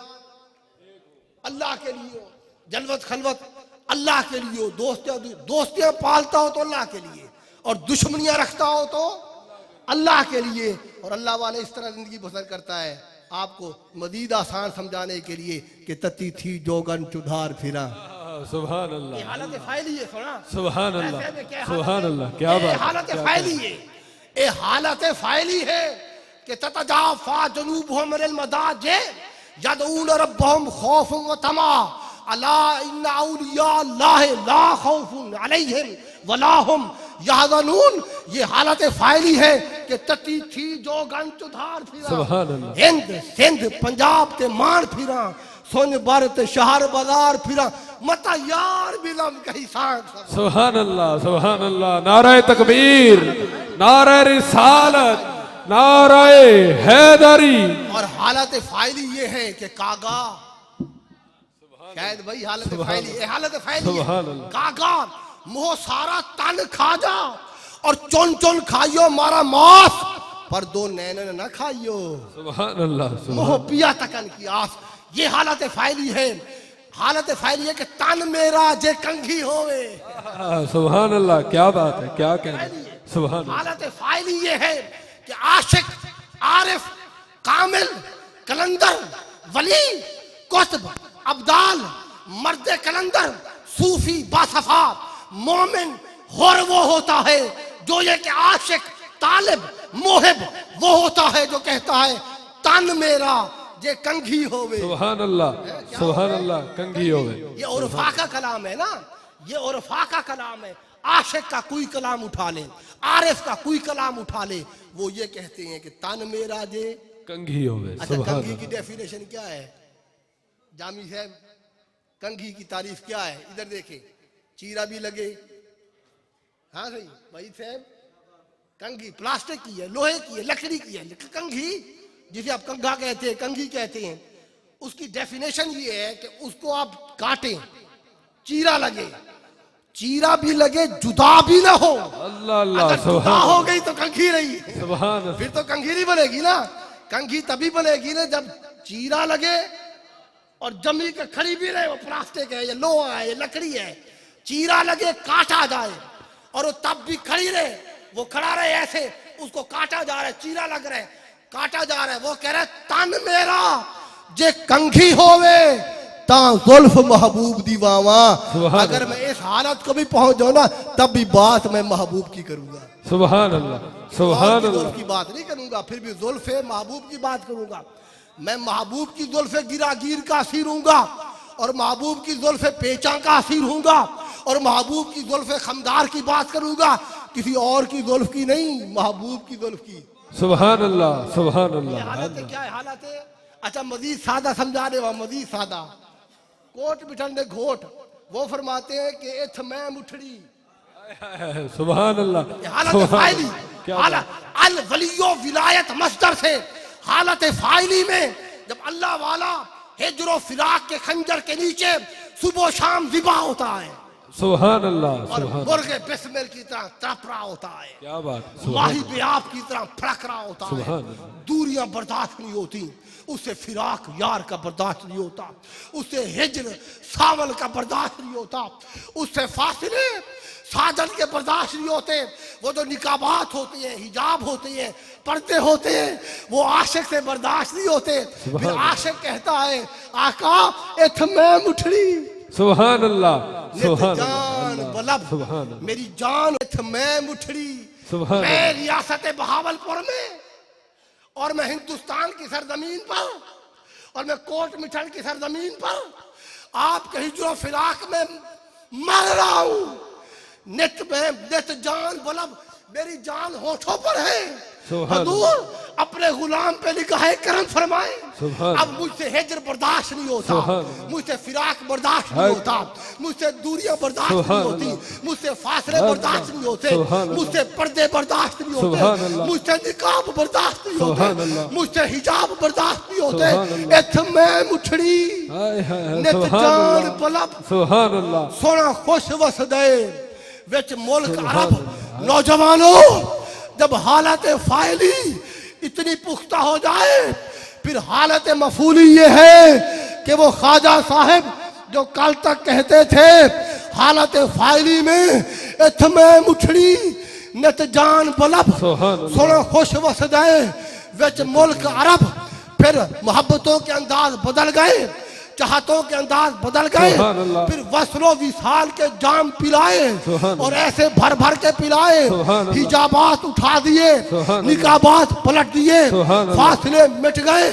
अल्लाह के लिए हो, जलवत खलवत अल्लाह के लिए हो, दोस्तियां पालता हो तो अल्लाह के लिए, और दुश्मनियां रखता हो तो अल्लाह के लिए। और अल्लाह वाले इस तरह जिंदगी बसर करता है। आपको मजीद आसान समझाने के लिए कि तती थी जोगन चुधार फिरा। सुभान अल्लाह। हालत फाइली है, सुना? सुभान अल्लाह, सुभान अल्लाह, क्या बात। हालत फाइली है, ये हालत फाइली है कि ततजाफा जुनूबुहुम अनिल मदाजिअ यदऊन रब्बहुम खौफन व तमा अला इन्ना औलिया अल्लाहि ला खौफुन अलैहिम वला हुम यहज़नून। ये हालत फाइली है कि तती थी जो गन चुधार फिरा। सुभान अल्लाह। हिंद सिंध पंजाब ते मान फिरा, सोन भारत शहर बाजार फिरा, मता यार बिलम कहीं सांग। सुभान अल्लाह, सुभान अल्लाह। नारे तकबीर, नारे रिसालत, नारे हैदरी। और हालत फाइली ये है कि कागा, शायद भाई हालत फाइली है, हालत फाइली है, कागा मोह सारा तन खा जा और चुन चुन खाइयो मारा मांस, पर दो नैनन न खाइयो। सुभान अल्लाह। मोह पिया तकन की आस, ये हालत फाइली है। हालत फाइली है कि तन मेरा जे कंघी होवे। सुभान अल्लाह, क्या बात है, क्या कहना है। सुभान। हालत फाइली ये है कि आशिक, आरिफ, कामिल, कलंदर, वली, कुतुब, अब्दाल, मर्द कलंदर, सूफी, बासफा, मोमिन और वो होता है जो ये कि आशिक, तालिब, मोहिब वो होता है जो कहता है तन मेरा जे कंघी होवे। सुभान अल्लाह, सुभान अल्लाह, कंघी होवे। ये उर्फा का कलाम है ना, ये उर्फा का कलाम है। आशिक का कोई कलाम उठा ले, आरिफ का कोई कलाम उठा ले, वो ये कहते हैं कि तन मेरा जे कंघी होवे। अच्छा, कंघी की डेफिनेशन क्या है जामी साहब? कंघी की तारीफ क्या है? इधर देखें, चीरा भी लगे, हाँ सही भाई साहब, कंघी प्लास्टिक की है, लोहे की है, लकड़ी की है, कंघी जिसे आप कंघा कहते हैं, कंघी कहते हैं, उसकी डेफिनेशन ये है कि उसको आप काटें, चीरा लगे, चीरा भी लगे, जुदा भी ना हो। अल्लाह अल्लाह, अगर जुदा हो गई तो कंघी रही, सुभान। फिर तो कंघी नहीं बनेगी ना। कंघी तभी बनेगी ना जब चीरा लगे और जमी के खड़ी भी रहे, वो प्लास्टिक है, ये लोहा है, ये लकड़ी है, चीरा लगे, काटा जाए और वो तब भी खड़ी रहे, वो खड़ा रहे ऐसे, उसको काटा जा रहा है, चीरा लग रहा है, काटा जा रहा है, वो कह रहा है तन मेरा जे कंघी होवे ता जुल्फ महबूब दी वावा। अगर मैं इस हालत को भी पहुंच जाऊं ना तब भी बात मैं महबूब की करूंगा। सुभान अल्लाह, सुभान अल्लाह। जुल्फ की बात नहीं करूंगा, फिर भी जुल्फे महबूब की बात करूंगा। मैं महबूब की जुल्फे गिरागीर का असीर हूंगा और महबूब की जुल्फे पेचा का असीर हूंगा और महबूब की जुल्फे खमदार की बात करूंगा, किसी और की जुल्फ की नहीं, महबूब की जुल्फ की। सुभान अल्लाह, सुभान अल्लाह। हालत है, क्या है हालत है? अच्छा मजीद सादा समझा रहे, वहां मजीद सादा। कोट बिठल ने घोट, वो फरमाते हैं कि इथ मैं मुठड़ी। सुभान अल्लाह। हालत फाइली, हालत अल वलियो विलायत मस्दर से हालत फाइली में जब अल्लाह वाला हिजरो फिराक के खंजर के नीचे सुबह शाम जिबा होता है, सुभान अल्लाह, और सुभान मुर्गे बिस्मिल की तरह तड़प रहा होता है, क्या बात, माही बेआब की तरह फड़क रहा होता है, सुभान। दूरियां बर्दाश्त नहीं होती, उससे फिराक यार का बर्दाश्त नहीं होता, उससे हिजर सावल का बर्दाश्त नहीं होता, उससे फासले साजन के बर्दाश्त नहीं होते। वो जो निकाबात होती है, हिजाब होती है, पर्दे होते हैं, वो आशिक से बर्दाश्त नहीं होते। फिर आशिक कहता है आका इथ मैं मुठड़ी, सुभान अल्लाह, सुभान जान बलब, सुभान मेरी जान इथ मैं मुठड़ी। सुभान मैं रियासत बहावलपुर में और मैं हिंदुस्तान की सरजमीन पर और मैं कोट मिठल की सरजमीन पर आपके हिजरो फिराक में मर रहा हूं। नित में नित जान बलब, मेरी जान होठों पर है। हुजूर अपने गुलाम पे निगाह करम फरमाए। अब मुझसे हिजर बर्दाश्त नहीं होता, मुझसे फिराक बर्दाश्त नहीं होता, मुझसे दूरियां बर्दाश्त नहीं होती, मुझसे फासले बर्दाश्त नहीं होते, मुझसे पर्दे बर्दाश्त नहीं होते, मुझसे निकाब बर्दाश्त नहीं होते, मुझसे हिजाब बर्दाश्त नहीं होते। इथ मैं मुठड़ी नित जान बलब, सुभान अल्लाह। सोना खुश वस दे विच मुल्क अरब। नौजवानों, जब हालत फाइली इतनी पुख्ता हो जाए फिर हालत मफूली ये है कि वो ख्वाजा साहब जो कल तक कहते थे हालत फाइली में इथ में मुठड़ी नत जान बलब, सोना खुश वस दे विच मुल्क अरब। फिर मोहब्बतों के अंदाज बदल गए, चाहतों के अंदाज बदल गए, फिर वस्लो विसाल के जाम पिलाए और ऐसे भर भर के पिलाए, हिजाबात उठा दिए, निकाबात पलट दिए, फासले मिट गए,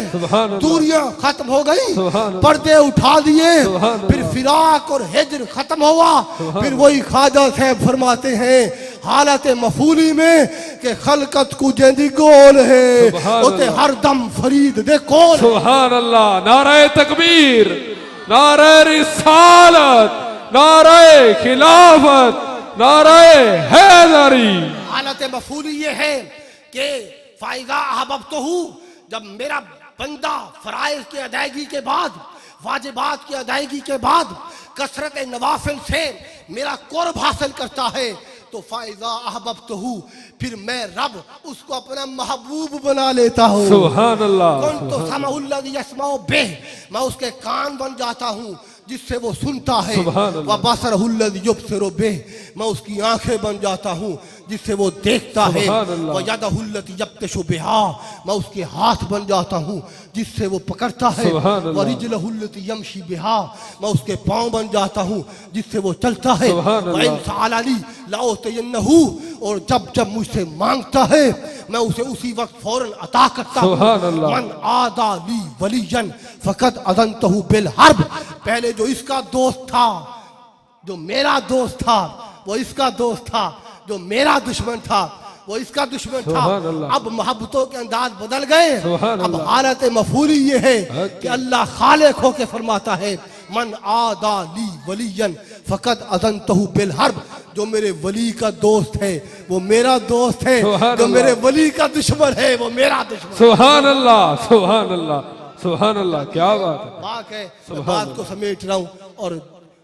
दूरियां खत्म हो गई, पर्दे उठा दिए, फिर फिराक और हिजर खत्म हुआ। फिर वही ख्वाजा साहब फरमाते हैं हालत मफूली में कि खलकत को जेंदी गोल है उते हर दम फरीद दे कौन। सुभान अल्लाह। नारे तकबीर, नारे रिसालत, नारे खिलाफत, नारे हैदरी। हालत मफूली ये है कि फायदा अहबब तो हूँ, जब मेरा बंदा फराइज की अदायगी के बाद, वाजिबात की अदायगी के बाद कसरत नवाफिल से मेरा कुर्ब हासिल करता है तो फायदा अहबब तो हूँ, फिर मैं रब उसको अपना महबूब बना लेता हूँ। सुभान अल्लाह। कौन तो समउल्लज़ी यस्माउ बिह, मैं उसके कान बन जाता हूँ जिससे वो सुनता है। व बसरहुल्लज़ी युबसिरु बिह, मैं उसकी आंखें बन जाता हूँ जिससे वो देखता है। व यदहुल्लती यब्तिशु बिहा, मैं उसके हाथ बन जाता हूँ जिससे वो पकड़ता है। व रिजलहुल्लती यमशी बिहा, मैं उसके पाँव बन जाता हूँ जिससे वो चलता है। व इन सअलनी लअउतियन्नहु, और जब जब मुझसे मांगता है मैं उसे उसी वक्त फौरन अता करता हूँ। मन आदा ली वलियन फकत अज़नतहु बिल हर्ब, पहले जो इसका दोस्त था, जो मेरा दोस्त था, वो इसका दोस्त था, जो मेरा दुश्मन था वो इसका दुश्मन था। अब मोहब्बतों के अंदाज बदल गए। अब हालत मफूली ये है कि अल्लाह खालिक होके फरमाता है मन आदा ली वलियन फकत अज़नतहु बिल हर्ब, जो मेरे वली का दोस्त है वो मेरा दोस्त है, जो मेरे वली का दुश्मन है वो मेरा दुश्मन। सुभान अल्लाह, सुभान अल्लाह, सुभान अल्लाह। क्या बात है, बात है। मैं बात को समेट रहा हूँ और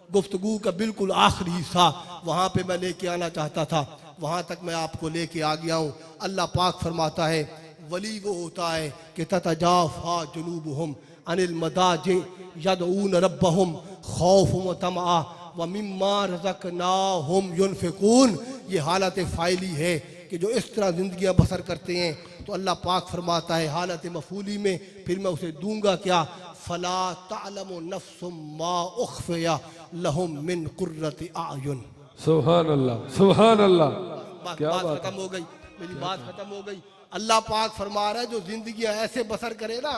गुफ्तगू का बिल्कुल आखिरी हिस्सा वहाँ पे मैं लेके आना चाहता था, वहाँ तक मैं आपको लेके आ गया हूँ। अल्लाह पाक फरमाता है वली वो होता है कि ततजाफा जुनूबुहुम अनिल मदाजिं यदऊन रब्बहुम खौफन व तमआ व मिम्मा रज़क़नाहुम युनफिकून। ये हालत फ़ाइली है कि जो इस तरह ज़िंदगियाँ बसर करते हैं तो अल्लाह पाक फरमाता है हालत मफूली में फिर मैं उसे दूंगा क्या, फ़ला तअलमु नफ्सुम मा उख़फ़िया लहुम मिन क़ुर्रति अयुन। सुभान अल्लाह, सुभान अल्लाह। क्या बात बात खत्म हो गई, मेरी बात खत्म हो गई। अल्लाह पाक फरमा रहा है जो जिंदगियां ऐसे बसर करे ना,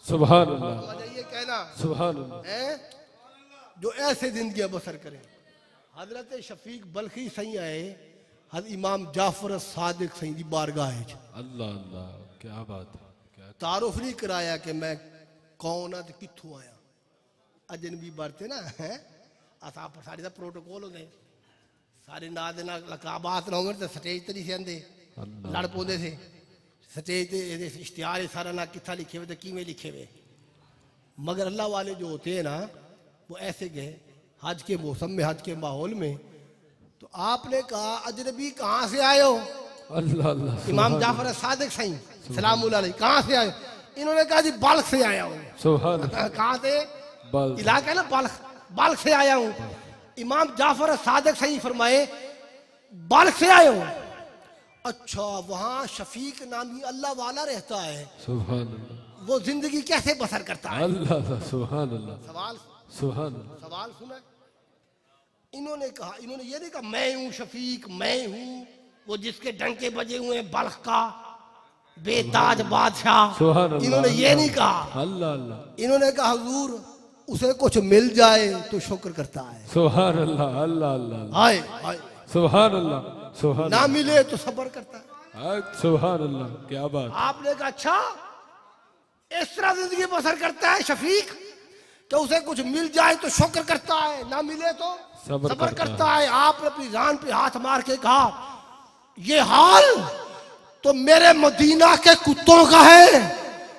सुभान अल्लाह, ये कहना सुभान अल्लाह। है जो ऐसे जिंदगियां बसर करे। हजरत शफीक बल्खी सही आए हज इमाम जाफर सादिक सही की बारगाह है। अल्लाह अल्लाह, क्या बात है। क्या तारुफ नहीं कराया कि मैं कौन हाँ कित्थों आया। अजनबी बरते ना है असा साढ़े प्रोटोकॉल होंगे सारे ना दे ना लकाबात ना होंगे तो स्टेज ते नहीं से आंदे लड़ पौंदे थे स्टेज ते इश्तिहार सारा ना किथा लिखे हुए तो किमें लिखे हुए। मगर अल्लाह वाले जो होते हैं ना वो ऐसे गए हज के मौसम में हज के माहौल में। तो आपने कहा अजनबी कहाँ से आए हो? अल्लाह अल्लाह, इमाम जाफर सादिक सही सलामुल्लाह अलैहि कहाँ से आए? इन्होंने कहा जी बाल्ख से आया हूँ। सुभान कहाँ से? बाल्ख। इलाका है ना बाल्ख, बाल्ख से आया हूँ। इमाम जाफर सादिक सही फरमाए बाल्ख से आए हो? अच्छा वहाँ शफीक नामी अल्लाह वाला रहता है, सुभान अल्लाह, वो जिंदगी कैसे बसर करता है? अल्लाह अल्लाह, सुभान अल्लाह, सवाल सुभान अल्लाह। सवाल सुना। इन्होंने कहा, इन्होंने ये नहीं कहा मैं हूँ शफीक, मैं हूँ वो जिसके डंके बजे हुए हैं बल्ख का बेताज बादशाह। सुभान अल्लाह, इन्होंने ये नहीं कहा। अल्लाह अल्लाह, इन्होंने कहा हुजूर उसे कुछ मिल जाए तो शुक्र करता है। सुभान अल्लाह, अल्लाह अल्लाह, हाय हाय सुभान अल्लाह, सुभान ना मिले तो सब्र करता है। सुभान अल्लाह, क्या बात। आपने कहा अच्छा इस तरह जिंदगी बसर करता है शफीक कि उसे कुछ मिल जाए तो शुक्र करता है, ना मिले तो सब्र करता है। आपने अपनी जान पे हाथ मार के कहा ये हाल तो मेरे मदीना के कुत्तों का है,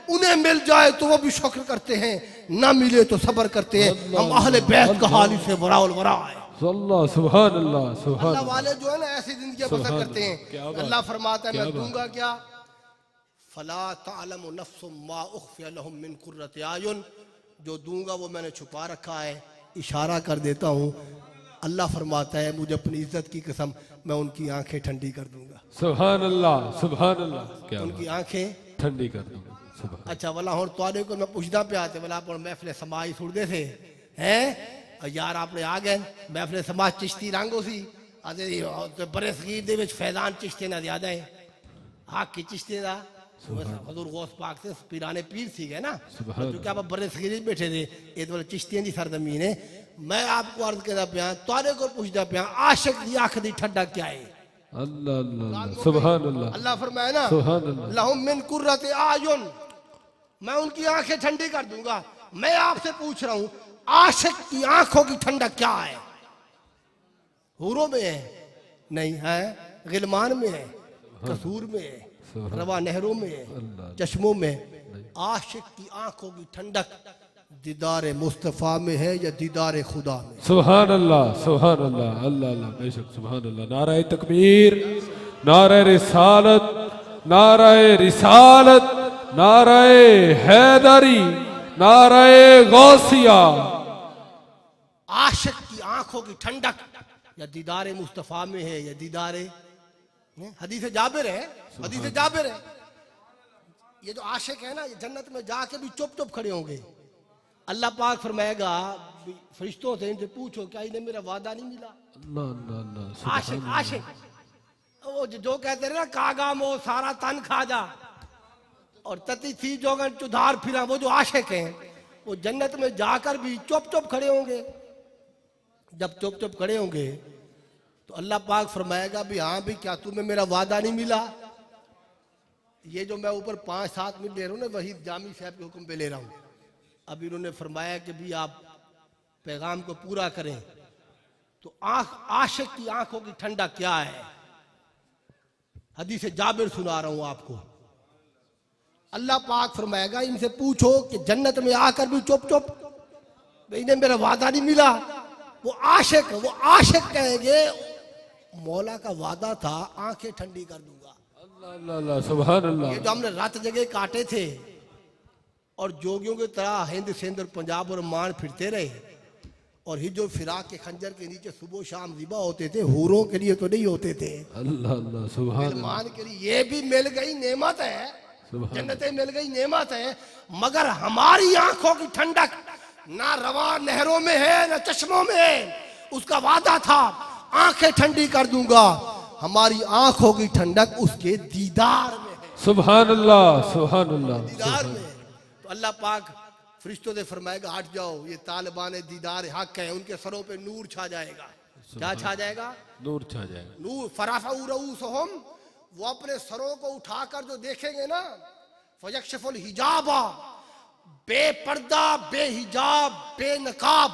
उन्हें मिल जाए तो वो भी शुक्र करते हैं, ना मिले तो सब्र करते हैं। हम अहले बैत का हाल से वराउल वरा है। अल्लाह, सुभान अल्लाह, सुभान अल्लाह वाले जो है ना ऐसी जिंदगी बसर करते हैं। अल्लाह फरमाता है मैं दूंगा क्या, फला तालमु नफ्सुम मा उख्फिया लहुम मिन कुर्रति आयुन। जो दूंगा वो मैंने छुपा रखा है, इशारा कर देता हूँ। अल्लाह फरमाता है मुझे अपनी इज्जत की कसम मैं उनकी आंखें ठंडी कर दूंगा। सुभान अल्लाह, सुभान अल्लाह, क्या उनकी आंखें ठंडी कर दूंगा। सुभान। अच्छा वाला हुण तुहाडे को मैं पुछदा पिया ते वाला पर महफिल समाज सुनदे थे हैं यार आपने आ गए महफिल समाज चिश्ती रंगो सी आते ते बड़े सगीर दे विच फैजान चिश्ती ना ज्यादा है हक की चिश्ती दा हजूर गौस पाक से पीराने पीर सी गए ना क्योंकि आप बड़े सगीर बैठे थे ये तो चिश्तियां दी सरजमीन है। मैं आपको अर्ज करदा पिया तुहाडे को पुछदा पिया आशिक दी आंख दी ठंडा क्या है? अल्लाह अल्लाह, सुभान अल्लाह, अल्लाह फरमाए ना सुभान अल्लाह, लहुम मिन कुर्रति आयुन, मैं उनकी आंखें ठंडी कर दूंगा। मैं आपसे पूछ रहा हूं आशिक की आंखों की ठंडक क्या है? हूरों में है? नहीं है। गिलमान में है? कसूर में है? रवा नहरों में है? चश्मों में? आशिक की आंखों की ठंडक दीदार मुस्तफा में है या दीदार खुदा में? सुभान अल्लाह, सुभान अल्लाह, अल्लाह अल्लाह, बेशक सुभान अल्लाह। नाराए तकबीर, नाराए रिसालत, नाराए रिसालत, नाराए हैदरी, नाराए गौसिया। आशिक की आंखों की ठंडक या दीदार मुस्तफा में है या दीदार हदीस जाबिर है, हदीस जाबिर है। ये जो आशिक है ना ये जन्नत में जाके भी चुप चुप खड़े होंगे। अल्लाह पाक फरमाएगा फरिश्तों से इनसे पूछो क्या इन्हें मेरा वादा नहीं मिला? अल्लाह अल्लाह अल्लाह, आशिक आशिक वो जो कहते रहे ना कागा मो सारा तन खा जा और तती थी जोगन चुधार फिरा, वो जो आशिक हैं वो जन्नत में जाकर भी चुप चुप खड़े होंगे। जब चुप चुप खड़े होंगे तो अल्लाह पाक फरमाएगा भी हाँ भी क्या तुम्हें मेरा वादा नहीं मिला? ये जो मैं ऊपर 5-7 मिनट ले रहा हूँ ना वही जामी साहब के हुक्म पे ले रहा हूँ। अब इन्होंने फरमाया कि भी आप पैगाम को पूरा करें तो आशिक की आंखों की ठंडा क्या है? हदीस जाबिर सुना रहा हूं आपको। अल्लाह पाक फरमाएगा इनसे पूछो कि जन्नत में आकर भी चुप चुप इन्हें मेरा वादा नहीं मिला? वो आशिक कहेंगे मौला का वादा था आंखें ठंडी कर दूंगा। अल्लाह अल्लाह सुभान अल्लाह। ये जो हमने रात जगह काटे थे और जोगियों की तरह हिंद सिंध और पंजाब और मान फिरते रहे, और हिजो फिराक के खंजर के नीचे सुबह शाम रिबा होते थे, हूरों के लिए तो नहीं होते थे, अल्लाह अल्लाह सुभान अल्लाह। मान के लिए ये भी मिल गई नेमत है, जन्नतें मिल गई नेमत है, मगर हमारी आंखों की ठंडक ना रवा नहरों में है ना चश्मों में है। उसका वादा था आंखें ठंडी कर दूंगा, हमारी आंखों की ठंडक उसके दीदार में है, सुभान अल्लाह सुभान अल्लाह। दीदार में। तो अल्लाह पाक फरिश्तों से फरमाएगा हट जाओ, ये तालिबान दीदार हक है, उनके सरों पे नूर छा जाएगा। क्या छा जाएगा? नूर छा जाएगा। नूर फराफाउ रऊसहुम, वो अपने सरों को उठाकर जो देखेंगे ना, फयक्शफुल हिजाबा, बेपर्दा बेहिजाब बेनकाब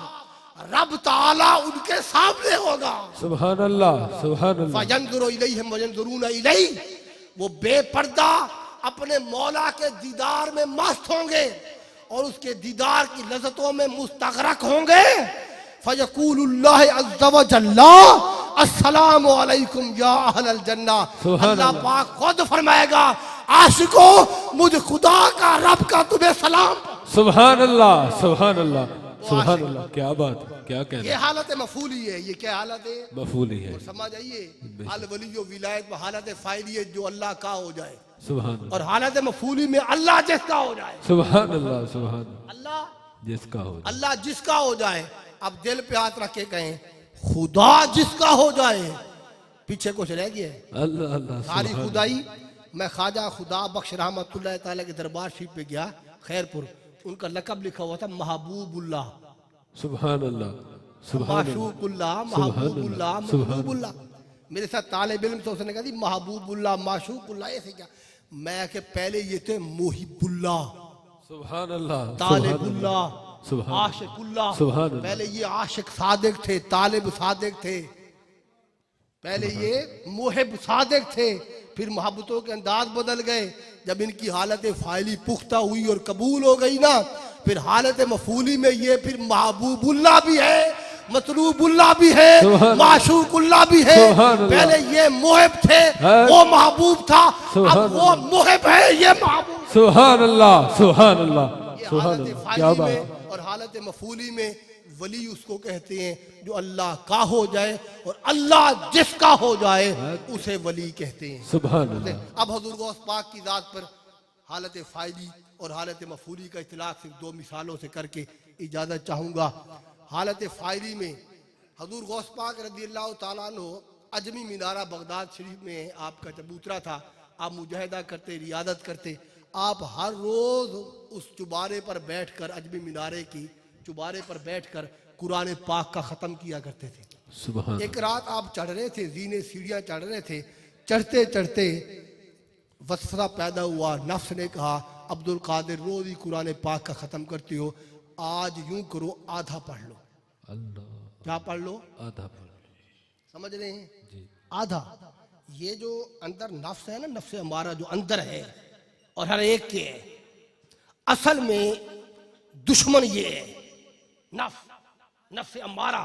रब ताला उनके सामने होगा। सुभान अल्लाह सुभान अल्लाह। फयंजुरु इलैहिम वयंजुरून इलैहि, वो बेपर्दा अपने मौला के दीदार में मस्त होंगे और उसके दीदार की लज़्ज़तों में मुस्तग़रक़ होंगे। फयक़ूलुल्लाह अज़्ज़ा व जल्ला अस्सलामु अलैकुम या अहलल जन्नह, अल्लाह पाक खुद फरमाएगा आशिको मुझ खुदा का रब का तुम्हें सलाम। सुभान अल्लाह सुभान अल्लाह सुभान अल्लाह। क्या बात है, क्या कहना ये हालत मफूली है। ये क्या हालत है? मफूली है। और समझ आइए, अल वलियो विलायत में हालत फाइली है जो अल्लाह का हो जाए, सुभान और हालत मफूली में अल्लाह जिसका हो जाए। सुभान अल्लाह सुभान अल्लाह जिसका हो। अल्लाह जिसका हो जाए। अब दिल पे हाथ रख के कहें खुदा जिसका हो जाए, पीछे कुछ रह गया है? अल्लाह अल्लाह सारी सुभान खुदाई। मैं ख्वाजा खुदा बख्श रहमतुल्लाह ताला के दरबार शरीफ पे गया खैरपुर, उनका लकब लिखा हुआ था महबूबुल्लाह, सुभान अल्लाह सुभान अल्लाह माशूकुल्लाह, महबूबुल्लाह, महबूबुल्लाह। मेरे साथ तालिब इल्म से उसने कहा थी महबूबुल्लाह माशूकुल्लाह, ऐसे क्या? मैं के पहले ये थे मोहिबुल्लाह, सुभान अल्लाह तालिबुल्लाह, सुभान आशिकुल्लाह। सुभान अल्लाह। पहले ये आशिक सादिक थे, तालिब सादिक थे, पहले ये मोहिब सादिक थे, फिर मोहब्बतों के अंदाज बदल गए। जब इनकी हालत फाइली पुख्ता हुई और कबूल हो गई ना, फिर हालत मफूली में ये फिर महबूबुल्लाह भी है, मतलूबुल्लाह भी है, माशूकुल्लाह भी है। पहले ये मोहिब थे, वो महबूब था, अब वो मोहिब है, ये महबूब। सुभान अल्लाह सुभान अल्लाह ये सुभान हालत अल्लाह। क्या फाइली बात में और हालत मफूली में वली उसको कहते हैं जो अल्लाह का हो जाए, और अल्लाह जिसका हो जाए उसे वली कहते हैं। सुभान अल्लाह। अब हजूर गौस पाक की जात पर हालत फाइली और हालत मफूली का इतलाक सिर्फ दो मिसालों से करके इजाज़त चाहूँगा। हालत फाइली में हजूर गौस पाक रज़ियल्लाहु ताला अन्हु अजमी मीनारा बगदाद शरीफ में आपका चबूतरा था, आप मुजाहिदा करते, रियादत करते, आप हर रोज़ उस चुबारे पर बैठकर, अजमी मीनारे की चुबारे पर बैठकर कुरान पाक का ख़त्म किया करते थे। सुभान। एक रात आप चढ़ रहे थे, जीने सीढ़ियाँ चढ़ रहे थे, चढ़ते चढ़ते वसवसा पैदा हुआ, नफ्स ने कहा अब्दुल कादिर रोज़ ही कुरान पाक का ख़त्म करते हो, आज यूं करो आधा पढ़ लो। अल्लाह। क्या पढ़ लो? आधा पढ़ लो। समझ रहे हैं? जी। आधा। ये जो अंदर नफ्स है ना, नफ्स हमारा जो अंदर है और हर एक के है, असल में दुश्मन ये है नफ्स हमारा।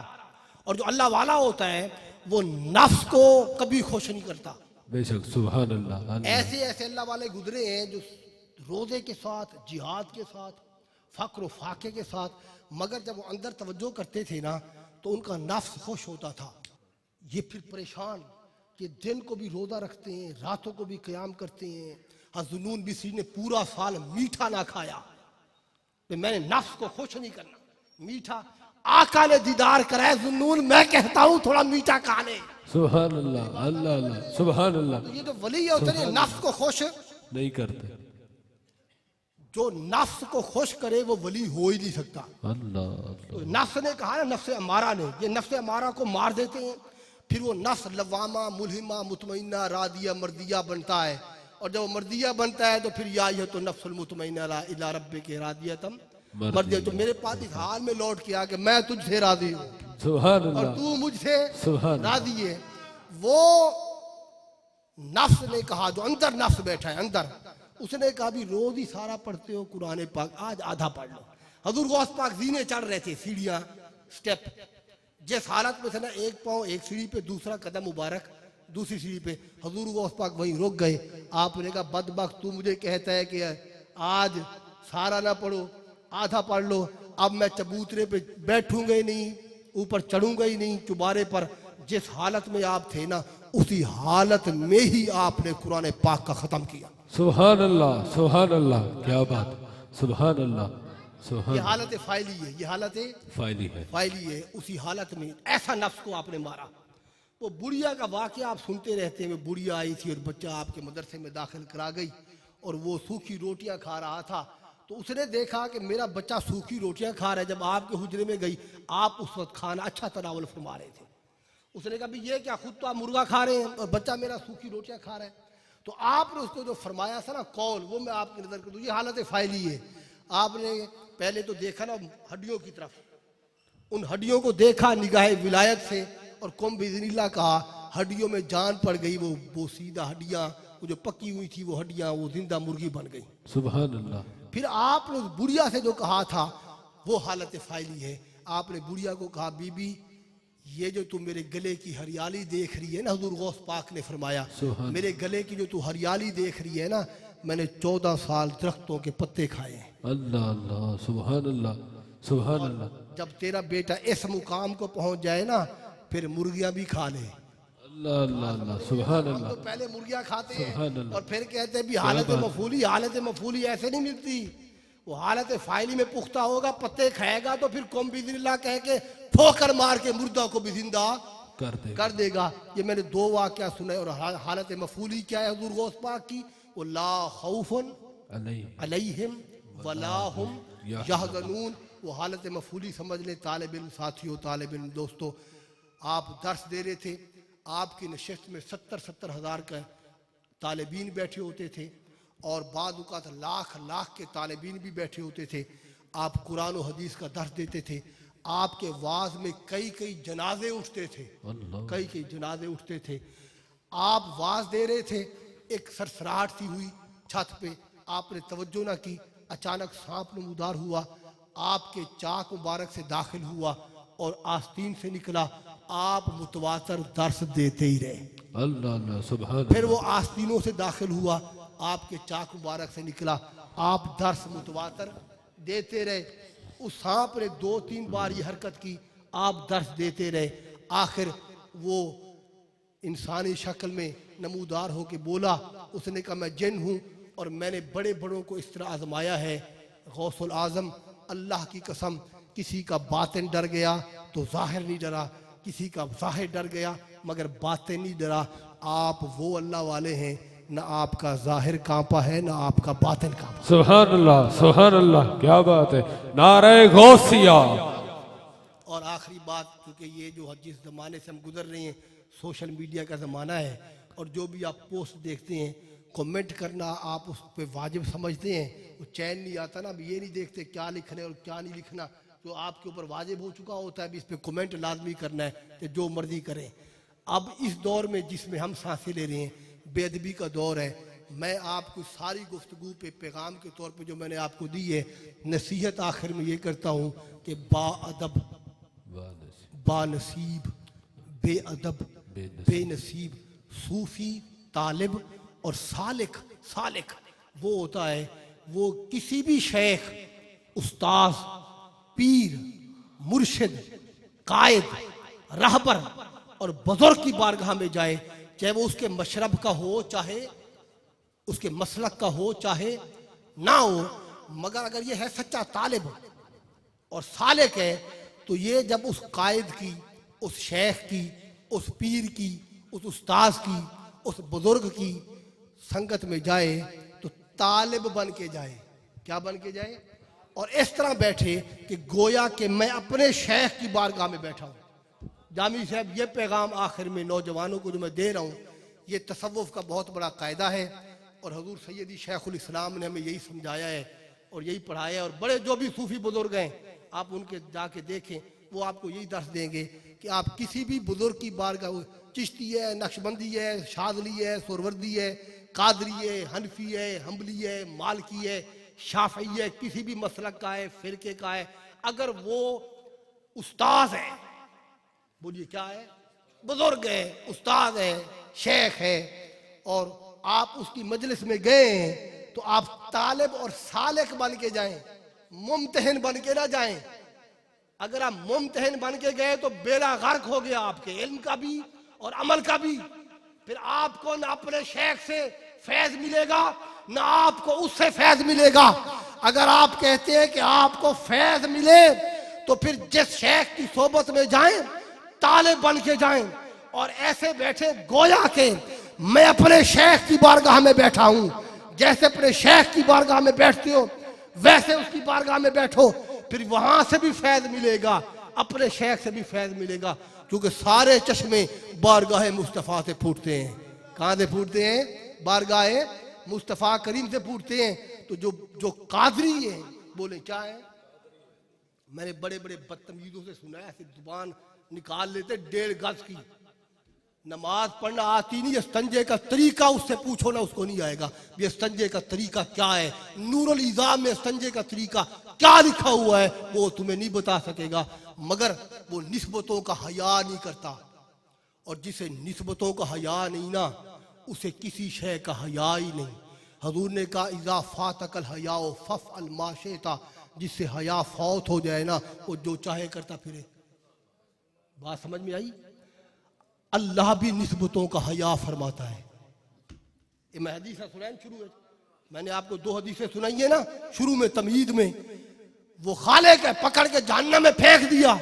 और जो अल्लाह वाला होता है वो नफ्स को कभी खुश नहीं करता। बेशक सुभान अल्लाह। ऐसे ऐसे अल्लाह वाले गुजरे हैं जो रोजे के साथ, जिहाद के साथ, फक्र फाके के साथ, मगर जब वो अंदर तवज्जो करते थे ना तो उनका नफ्स खुश होता था। ये फिर परेशान कि दिन को भी रोज़ा रखते हैं, रातों को भी क़याम करते हैं। हज़नुन बिसरी ने पूरा साल मीठा ना खाया, तो मैंने नफ्स को खुश नहीं करना, मीठा आका ने दीदार कराया। ज़ुन्नून मैं कहता हूँ थोड़ा मीठा खा ले। सुभान अल्लाह अल्लाह अल्लाह सुभान अल्लाह। तो ये जो वली होते हैं नफ्स को खुश नहीं करते। जो नफ्स को खुश करे वो वली हो ही नहीं सकता। अल्लाह। तो नफ्स ने कहा ना, नफ्स अमारा ने, ये नफ्स अमारा को मार देते हैं, फिर वो नफ्स लवामा मुल्हिमा मुतमइन्ना रादिया मर्दिया बनता है, और जब वो मर्दिया बनता है तो फिर या ये तो नफ्सुल मुतमइन्ना इला रब्बिका रादियतम मर्दिया, तो मेरे पास इस हाल में लौट के आ कि मैं तुझसे राजी हूँ सुभान और अल्लाह तू मुझसे सुभान राजी है। वो नफ्स ने कहा, जो अंदर नफ्स बैठा है अंदर, उसने कहा भी रोज ही सारा पढ़ते हो कुरान पाक, आज आधा पढ़ लो। हजूर गौस पाक जीने चढ़ रहे थे, सीढ़ियाँ स्टेप, जिस हालत में थे ना, एक पाँव एक सीढ़ी पे, दूसरा कदम मुबारक दूसरी सीढ़ी पे हजूर गौस पाक वहीं रुक गए। आपने कहा बदबख्त तू मुझे कहता है कि आज सारा ना पढ़ो, आधा पढ़ लो, अब मैं चबूतरे पे बैठूंगा ही नहीं, ऊपर चढ़ूंगा ही नहीं चुबारे पर। जिस हालत में आप थे ना, उसी हालत में ही आपने कुरान पाक का ख़त्म किया। सुभान अल्लाह, सुभान अल्लाह, क्या बात, सुभान अल्लाह, ये सुभान हालत फाइली है, ये हालत फाइली है। फाइली है। उसी हालत में ऐसा नफ्स को आपने मारा। वो बुढ़िया का वाक़या आप सुनते रहते हैं। वो बुढ़िया आई थी और बच्चा आपके मदरसे में दाखिल करा गई और वो सूखी रोटियां खा रहा था। तो उसने देखा कि मेरा बच्चा सूखी रोटियां खा रहा है। जब आपके हुजरे में गई, आप उस वक्त खाना अच्छा तनावल फरमा रहे थे। उसने कहा भी ये क्या, खुद तो आप मुर्गा खा रहे हैं और बच्चा मेरा सूखी रोटियां खा रहा है। तो आपने उसको जो फरमाया था ना कौल, वो मैं आपकी नज़र कर दूँ। ये हालत फाइली है। आपने पहले तो देखा ना हड्डियों की तरफ, उन हड्डियों को देखा निगाह विलायत से और कुम बिज़निल्लाह कहा, हड्डियों में जान पड़ गई। वो सीधा हड्डियाँ, वो जो पकी हुई थी वो हड्डियाँ, वो जिंदा मुर्गी बन गई। सुभान अल्लाह। फिर आपने उस बुढ़िया से जो कहा था वो हालत फाइली है। आपने बुढ़िया को कहा बीबी ये जो तू मेरे गले की हरियाली देख रही है ना, हुजूर गौस पाक ने फरमाया मेरे गले की जो तू हरियाली देख रही है ना, मैंने 14 साल दरख्तों के पत्ते खाए हैं। अल्लाह अल्लाह, सुभान अल्लाह, सुभान अल्लाह। जब तेरा बेटा इस मुकाम को पहुंच जाए ना, फिर मुर्गियां भी खा ले। अल्लाह अल्लाह अल्लाह, सुभान हम अल्लाह, तो पहले मुर्गियां खाते सुभान हैं अल्लाह। और फिर कहते हैं भी हालत मफूली ऐसे नहीं मिलती। वो हालत फाइली में पुख्ता होगा, पत्ते खाएगा तो फिर कौम बिज़निल्लाह कह के ठोकर मार के मुर्दा को भी जिंदा कर देगा। ये मैंने 2 वाक़या सुने। और हालत मफूली क्या है हुजूर गौस पाक की? वो ला खौफुन अलैहिम वला हुम यहज़नून। वो हालत मफूली समझ ले। तालिब इल्म साथियों, तालिब इल्म दोस्तों, आप दर्स दे रहे थे, आपकी नशिस्त में 70-70 हज़ार का तालिबीन बैठे होते थे और बाद औक़ात लाख के तालिबीन भी बैठे होते थे। आप कुरान और हदीस का दर्स देते थे। आपके वाज में कई जनाजे उठते थे, कई जनाजे उठते थे। आप वाज दे रहे थे, एक सरसराहट सी हुई छत पे, आपने तवज्जो ना की, अचानक सांप नमूदार हुआ, आपके चाक मुबारक से दाखिल हुआ और आस्तीन से निकला। आप मुतवातर दर्स देते ही रहे। अल्लाह अल्लाह, सुभान। फिर वो आस्तीनों से दाखिल हुआ, आपके चाक मुबारक से निकला, आप दर्स मुतवातर देते रहे। उस सांप ने 2-3 बार ये हरकत की, आप दर्स देते रहे। आखिर वो इंसानी शक्ल में नमूदार होके बोला, उसने कहा मैं जिन हूँ और मैंने बड़े बड़ों को इस तरह आजमाया है। गौसुल आज़म, अल्लाह की कसम, किसी का बातिन डर गया तो ज़ाहिर नहीं डरा, किसी का ज़ाहिर डर गया मगर बातिन नहीं डरा। आप वो अल्लाह वाले हैं, ना आपका ज़ाहिर कांपा है ना आपका बातिन कांपा। सुभान अल्लाह, सुभान अल्लाह, क्या बात है। नारे गौसिया। और आखिरी बात, क्योंकि ये जो जिस ज़माने से हम गुजर रहे हैं, सोशल मीडिया का ज़माना है और जो भी आप पोस्ट देखते हैं, कमेंट करना आप उस पर वाजिब समझते हैं। वो चैन नहीं आता ना, अब ये नहीं देखते क्या लिखना है और क्या नहीं लिखना। जो आपके ऊपर वाजिब हो चुका होता है, भी इस पर कमेंट लाजमी करना है कि जो मर्जी करें। अब इस दौर में जिसमें हम सांसें ले रहे हैं, बेअदबी का दौर है। मैं आपको सारी गुफ्तगू पे पैगाम के तौर पे जो मैंने आपको दी है, नसीहत आखिर में ये करता हूँ कि बाअदब, बानसीब, बेअदब, बेनसीब, सूफी, तालिब और सालिक। सालिक वो होता है, वो किसी भी शेख, उस्ताज, पीर, मुर्शिद, कायद, रहबर और बुजुर्ग की बारगाह में जाए, चाहे वो उसके मशरब का हो, चाहे उसके मसलक का हो, चाहे ना हो, मगर अगर ये है सच्चा तालिब और सालिक है, तो ये जब उस कायद की, उस शेख की, उस पीर की, उस उस्ताज की, उस बुजुर्ग की संगत में जाए तो तालिब बन के जाए। क्या बन के जाए? और इस तरह बैठे कि गोया कि मैं अपने शेख की बारगाह में बैठा हूँ। जामी साहब, ये पैगाम आखिर में नौजवानों को जो मैं दे रहा हूँ, ये तसव्वुफ का बहुत बड़ा कायदा है और हजूर सैयदी शेखुल इस्लाम ने हमें यही समझाया है और यही पढ़ाया है। और बड़े जो भी सूफी बुजुर्ग हैं, आप उनके जाके देखें, वो आपको यही दर्श देंगे कि आप किसी भी बुजुर्ग की बारगाह, चिश्ती है, नक्शबंदी है, शादली है, सुरवर्दी है, कादरी है, हनफी है, हम्बली है, मालकी है, शाफई है, किसी भी मसलक का है, फिरके का है, अगर वो उस्ताद है, बोलिए क्या है, बुजुर्ग है, उस्ताद है, शेख है और आप उसकी मजलिस में गए तो आप तालिब और सालिक बन के जाएं, मुम्तहिन बन के ना जाएं। अगर आप मुम्तहिन बन के गए तो बेड़ा गर्क हो गया आपके इल्म का भी और अमल का भी। फिर आपको ना अपने शेख से फैज मिलेगा ना आपको उससे फैज मिलेगा। अगर आप कहते हैं कि आपको फैज मिले तो फिर जिस शेख की सोबत में जाएं तालिब बन के जाएं और ऐसे बैठे गोया के मैं अपने शेख की बारगाह में बैठा हूं। जैसे अपने शेख की बारगाह में बैठते हो वैसे उसकी बारगाह में बैठो, फिर वहां से भी फैज मिलेगा, अपने शेख से भी फैज मिलेगा। क्योंकि सारे चश्मे बारगाह मुस्तफ़ा से फूटते हैं। कहां से फूटते हैं? बारगाह मुस्तफ़ा करीम से फूटते हैं। तो जो कादरी है बोले क्या है? मैंने बड़े बड़े बदतमीजों से सुना है, ऐसे जुबान निकाल लेते 1.5 गज की। नमाज पढ़ना आती नहीं, इस्तंजे का तरीका उससे पूछो ना, उसको नहीं आएगा। ये इस्तंजे का तरीका क्या है, नूरुल इज़ाम में इस्तंजे का तरीका क्या लिखा हुआ है वो तुम्हें नहीं बता सकेगा। मगर वो निस्बतों का हया नहीं करता, और जिसे निस्बतों का हया नहीं ना उसे किसी शय का हया ही नहीं। हजूर ने कहा इज़ा फातकल हया फफ़अल मा शिता, जिससे हया फौत हो जाए ना वो जो चाहे करता फिरे। बात समझ में आई? अल्लाह भी निस्बतों का हया फरमाता है। ये मैं हदीसें सुनाई शुरू में, मैंने आपको 2 हदीसें सुनाई है ना शुरू में तमहीद में। वो खाले के पकड़ के जहन्नम में फेंक दिया,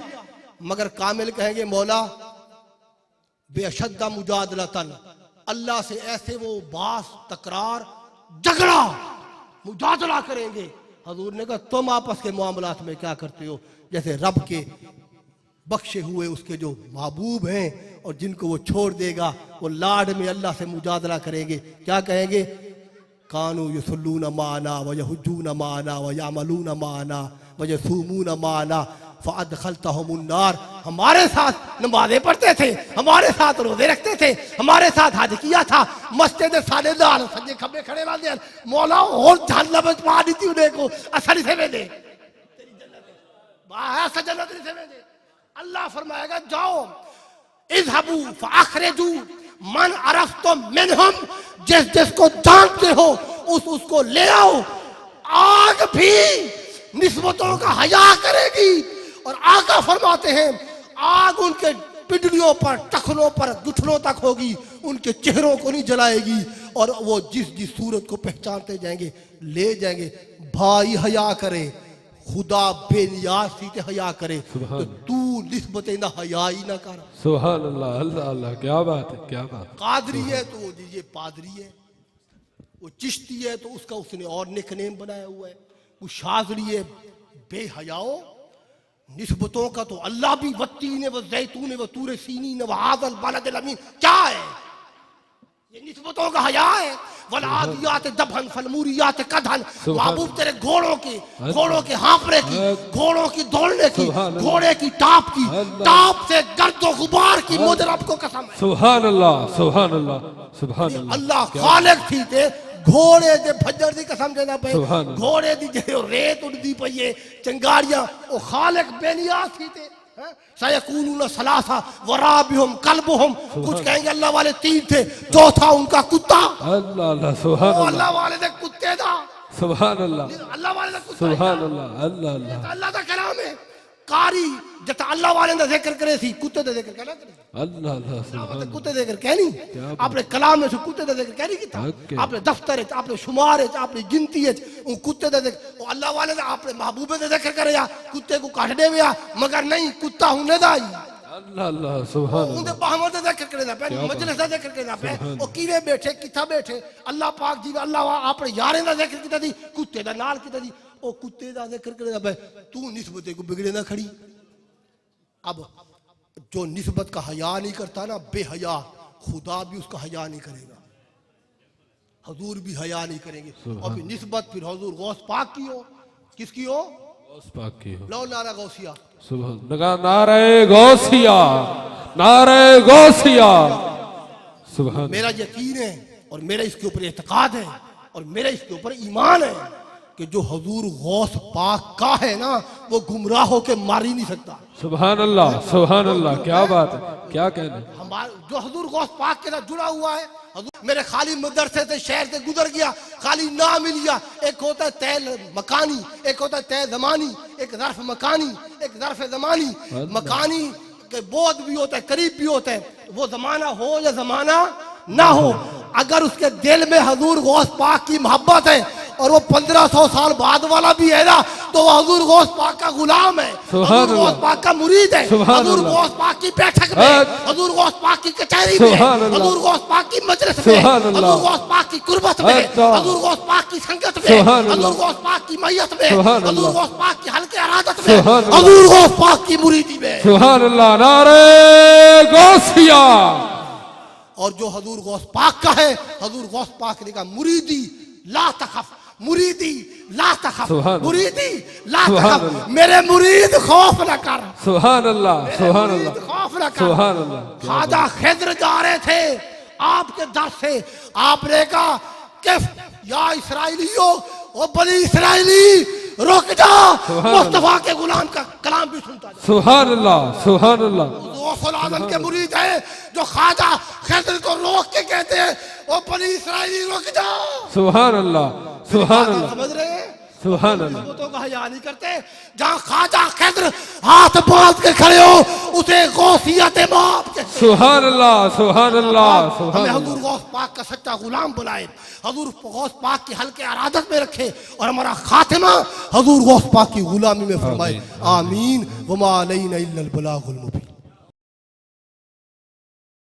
मगर कामिल कहेंगे मौला बेशद्दा मुजादलतन, अल्लाह से ऐसे वो बास तकरार झगड़ा मुजादला करेंगे। हजूर ने कहा तुम आपस के मामलात में क्या करते हो? जैसे रब के बख्शे हुए उसके जो महबूब हैं और जिनको वो छोड़ देगा वो लाड में अल्लाह से मुजादला करेंगे। क्या कहेंगे? कानू युसल्लून माना व यहुज्जून माना व यामलून माना व यसूमून माना फ़अदखलतहुमुन नार। हमारे साथ नमाज़ें पढ़ते थे, हमारे साथ रोजे रखते थे, हमारे साथ हज किया था, मस्जिद सालेदार सज्जे खब्बे खड़े वाले मौला और जहन्नम में पा दी थी उन्हें को असर से दे बाहर से जन्नत से दे। अल्लाह फरमाएगा जाओ इज़हबू फ़अख़रिजू मन अरफ़्तुम मिनहुम, जिस जिसको जानते हो उसको ले आओ। आग भी निस्बतों का हया करेगी, और आका फरमाते हैं आग उनके पिंडलियों पर, टखनों पर, घुटनों तक होगी, उनके चेहरों को नहीं जलाएगी, और वो जिस जिस सूरत को पहचानते जाएंगे ले जाएंगे। भाई हया करे, खुदा बेनियाज से हया करे, तो तू निस्बत ना हया ही ना कर। सुभान अल्लाह, अल्लाह अल्लाह, क्या बात है, क्या बात। कादरी है तो वो ये पादरी है, वो चिश्ती है तो उसका उसने और निकनेम बनाया हुआ है, वो शाज़ली है बेहयाओ। निस्बतों का तो अल्लाह भी वत्तीन व ज़ैतून व तूर सीनीन व हाज़ल बलदिल अमीन क्या है? ये निस्बतों का हया है। वल आदियात दबहन फलमूरियात कदहन, महबूब तेरे घोड़ों के हाँफने की, घोड़ों की दौड़ने की, घोड़े की टाप से गर्दो गुबार की मुझ रब को कसम है। सुभान अल्लाह, सुभान अल्लाह, सुभान अल्लाह। अल्लाह खालिक थी ते घोड़े दे भज्जर दी कसम देना पे, घोड़े दी जो रेत उड़दी पई है चंगारियां, ओ खालिक बेनियाज थी ते। सयकूलून सलासा वराबिहुम कल्बुहुम, कुछ कहेंगे अल्लाह वाले 3 थे, चौथा उनका कुत्ता। अल्लाह अल्लाह, सुभान अल्लाह। अल्लाह वाले दे कुत्ते दा, सुभान अल्लाह, अल्लाह वाले दा कुत्ता, सुभान अल्लाह, अल्लाह अल्लाह, अल्लाह दा कलाम है। कारी जता अल्लाह वाले दा जिक्र करे सी, कुत्ते दा जिक्र कहना करे। अल्लाह अल्लाह, सुभान, कुत्ते दा जिक्र कहनी आपने कलाम में से कुत्ते दा जिक्र कहनी कीता, आपने दफ्तर है, आपने शुमार है, आपने गिनती है, उन कुत्ते दा जिक्र, ओ अल्लाह वाले दा आपने महबूबे दा जिक्र करे या कुत्ते को काट दे या, मगर नहीं कुत्ता होने दा ही। अल्लाह अल्लाह, सुभान, उनके बाहर दा जिक्र करे ना पे, मजलिस दा जिक्र करे ना पे, ओ कीवे बैठे किथा बैठे अल्लाह पाक जी अल्लाह आपने यारें दा जिक्र कीता दी, कुत्ते दा नाल कीता दी, ओ कुत्ते दा जिक्र करे ना पे, तू निस्बत को बिगड़े ना खड़ी। अब जो निस्बत का हया नहीं करता ना बेहया, खुदा भी उसका हया नहीं करेगा, हजूर भी हया नहीं करेंगे। और फिर निस्बत फिर हजूर गौस पाक की हो, किसकी हो? गौस पाक की हो। लो नारा गौसिया, सुभान, नारे गौसिया, नारे गौसिया, सुभान। मेरा यकीन है और मेरा इसके ऊपर एतकाद है और मेरा इसके ऊपर ईमान है कि जो हजूर गौस पाक का है ना वो गुमराह होके मार ही नहीं सकता। सुभान अल्लाह, क्या बात है, क्या कहना। हमारे जो हजूर गौस पाक के साथ जुड़ा हुआ है, हजूर मेरे खाली मदरसे से शहर से गुजर गया, खाली नाम मिल गया। एक होता है तय मकानी, एक होता है तय जमानी, एक ज़र्फ मकानी, एक ज़र्फ जमानी। मकानी के बोध भी होता है, करीब भी होता है, वो जमाना हो या जमाना ना हो, अगर उसके दिल में हजूर गौस पाक की मोहब्बत है और वो 1500 साल बाद वाला भी है ना, तो वो हजूर गौस पाक का गुलाम है, हजूर गौस पाक का मुरीद है। हजूर गौस पाक की बैठक में, हजूर गौस पाक की कचहरी में, हजूर गौस पाक की मजलिस में, हजूर गौस पाक की कुर्बत में, हजूर गौस पाक की संगत में, हजूर गौस पाक की मैयत में, हजूर गौस पाक की हल्के अरादत में, हजूर गौस पाक की मुरीदी में। सुभान अल्लाह, नारे गौसिया। और जो हजूर गौस पाक का है, हजूर गौस पाक ने कहा मुरीदी ला तखफ, मुरीदी ला तखफ, मुरीदी ला तखफ, मेरे मुरीद खौफ न कर। सुभान अल्लाह, सुभान अल्लाह, खौफ न कर। सुभान अल्लाह। ख्वाजा खिद्र जा रहे थे आपके दर से, आपने कहा कि या इस्राएलियों, ओ बनी इस्राएली रुक जा, मुस्तफा के गुलाम का कलाम भी सुनता जा। सुभान अल्लाह, सुभान अल्लाह। गौसुल आजम के मुरीद है जो ख्वाजा खिद्र को रोक के कहते हैं ओ बनी इस्राएली रुक जा। सुभान अल्लाह, सुभान अल्लाह, समझ रहे हैं? सुभान अल्लाह। वो तो हया नहीं करते। जहाँ ख्वाजा खिद्र हाथ बांध के खड़े हो उसे गौसियत माफ कहते हैं। सुभान अल्लाह, सुभान अल्लाह, सुभान हमें अल्लाह। हजूर गौस पाक का सच्चा गुलाम बनाए, हजूर गौस पाक की हल्के अरादत में रखे और हमारा खातिमा हजूर गौस पाक की गुलामी में फरमाए। आमीन। वमा अलैना इल्लल बलागुल मुबीन।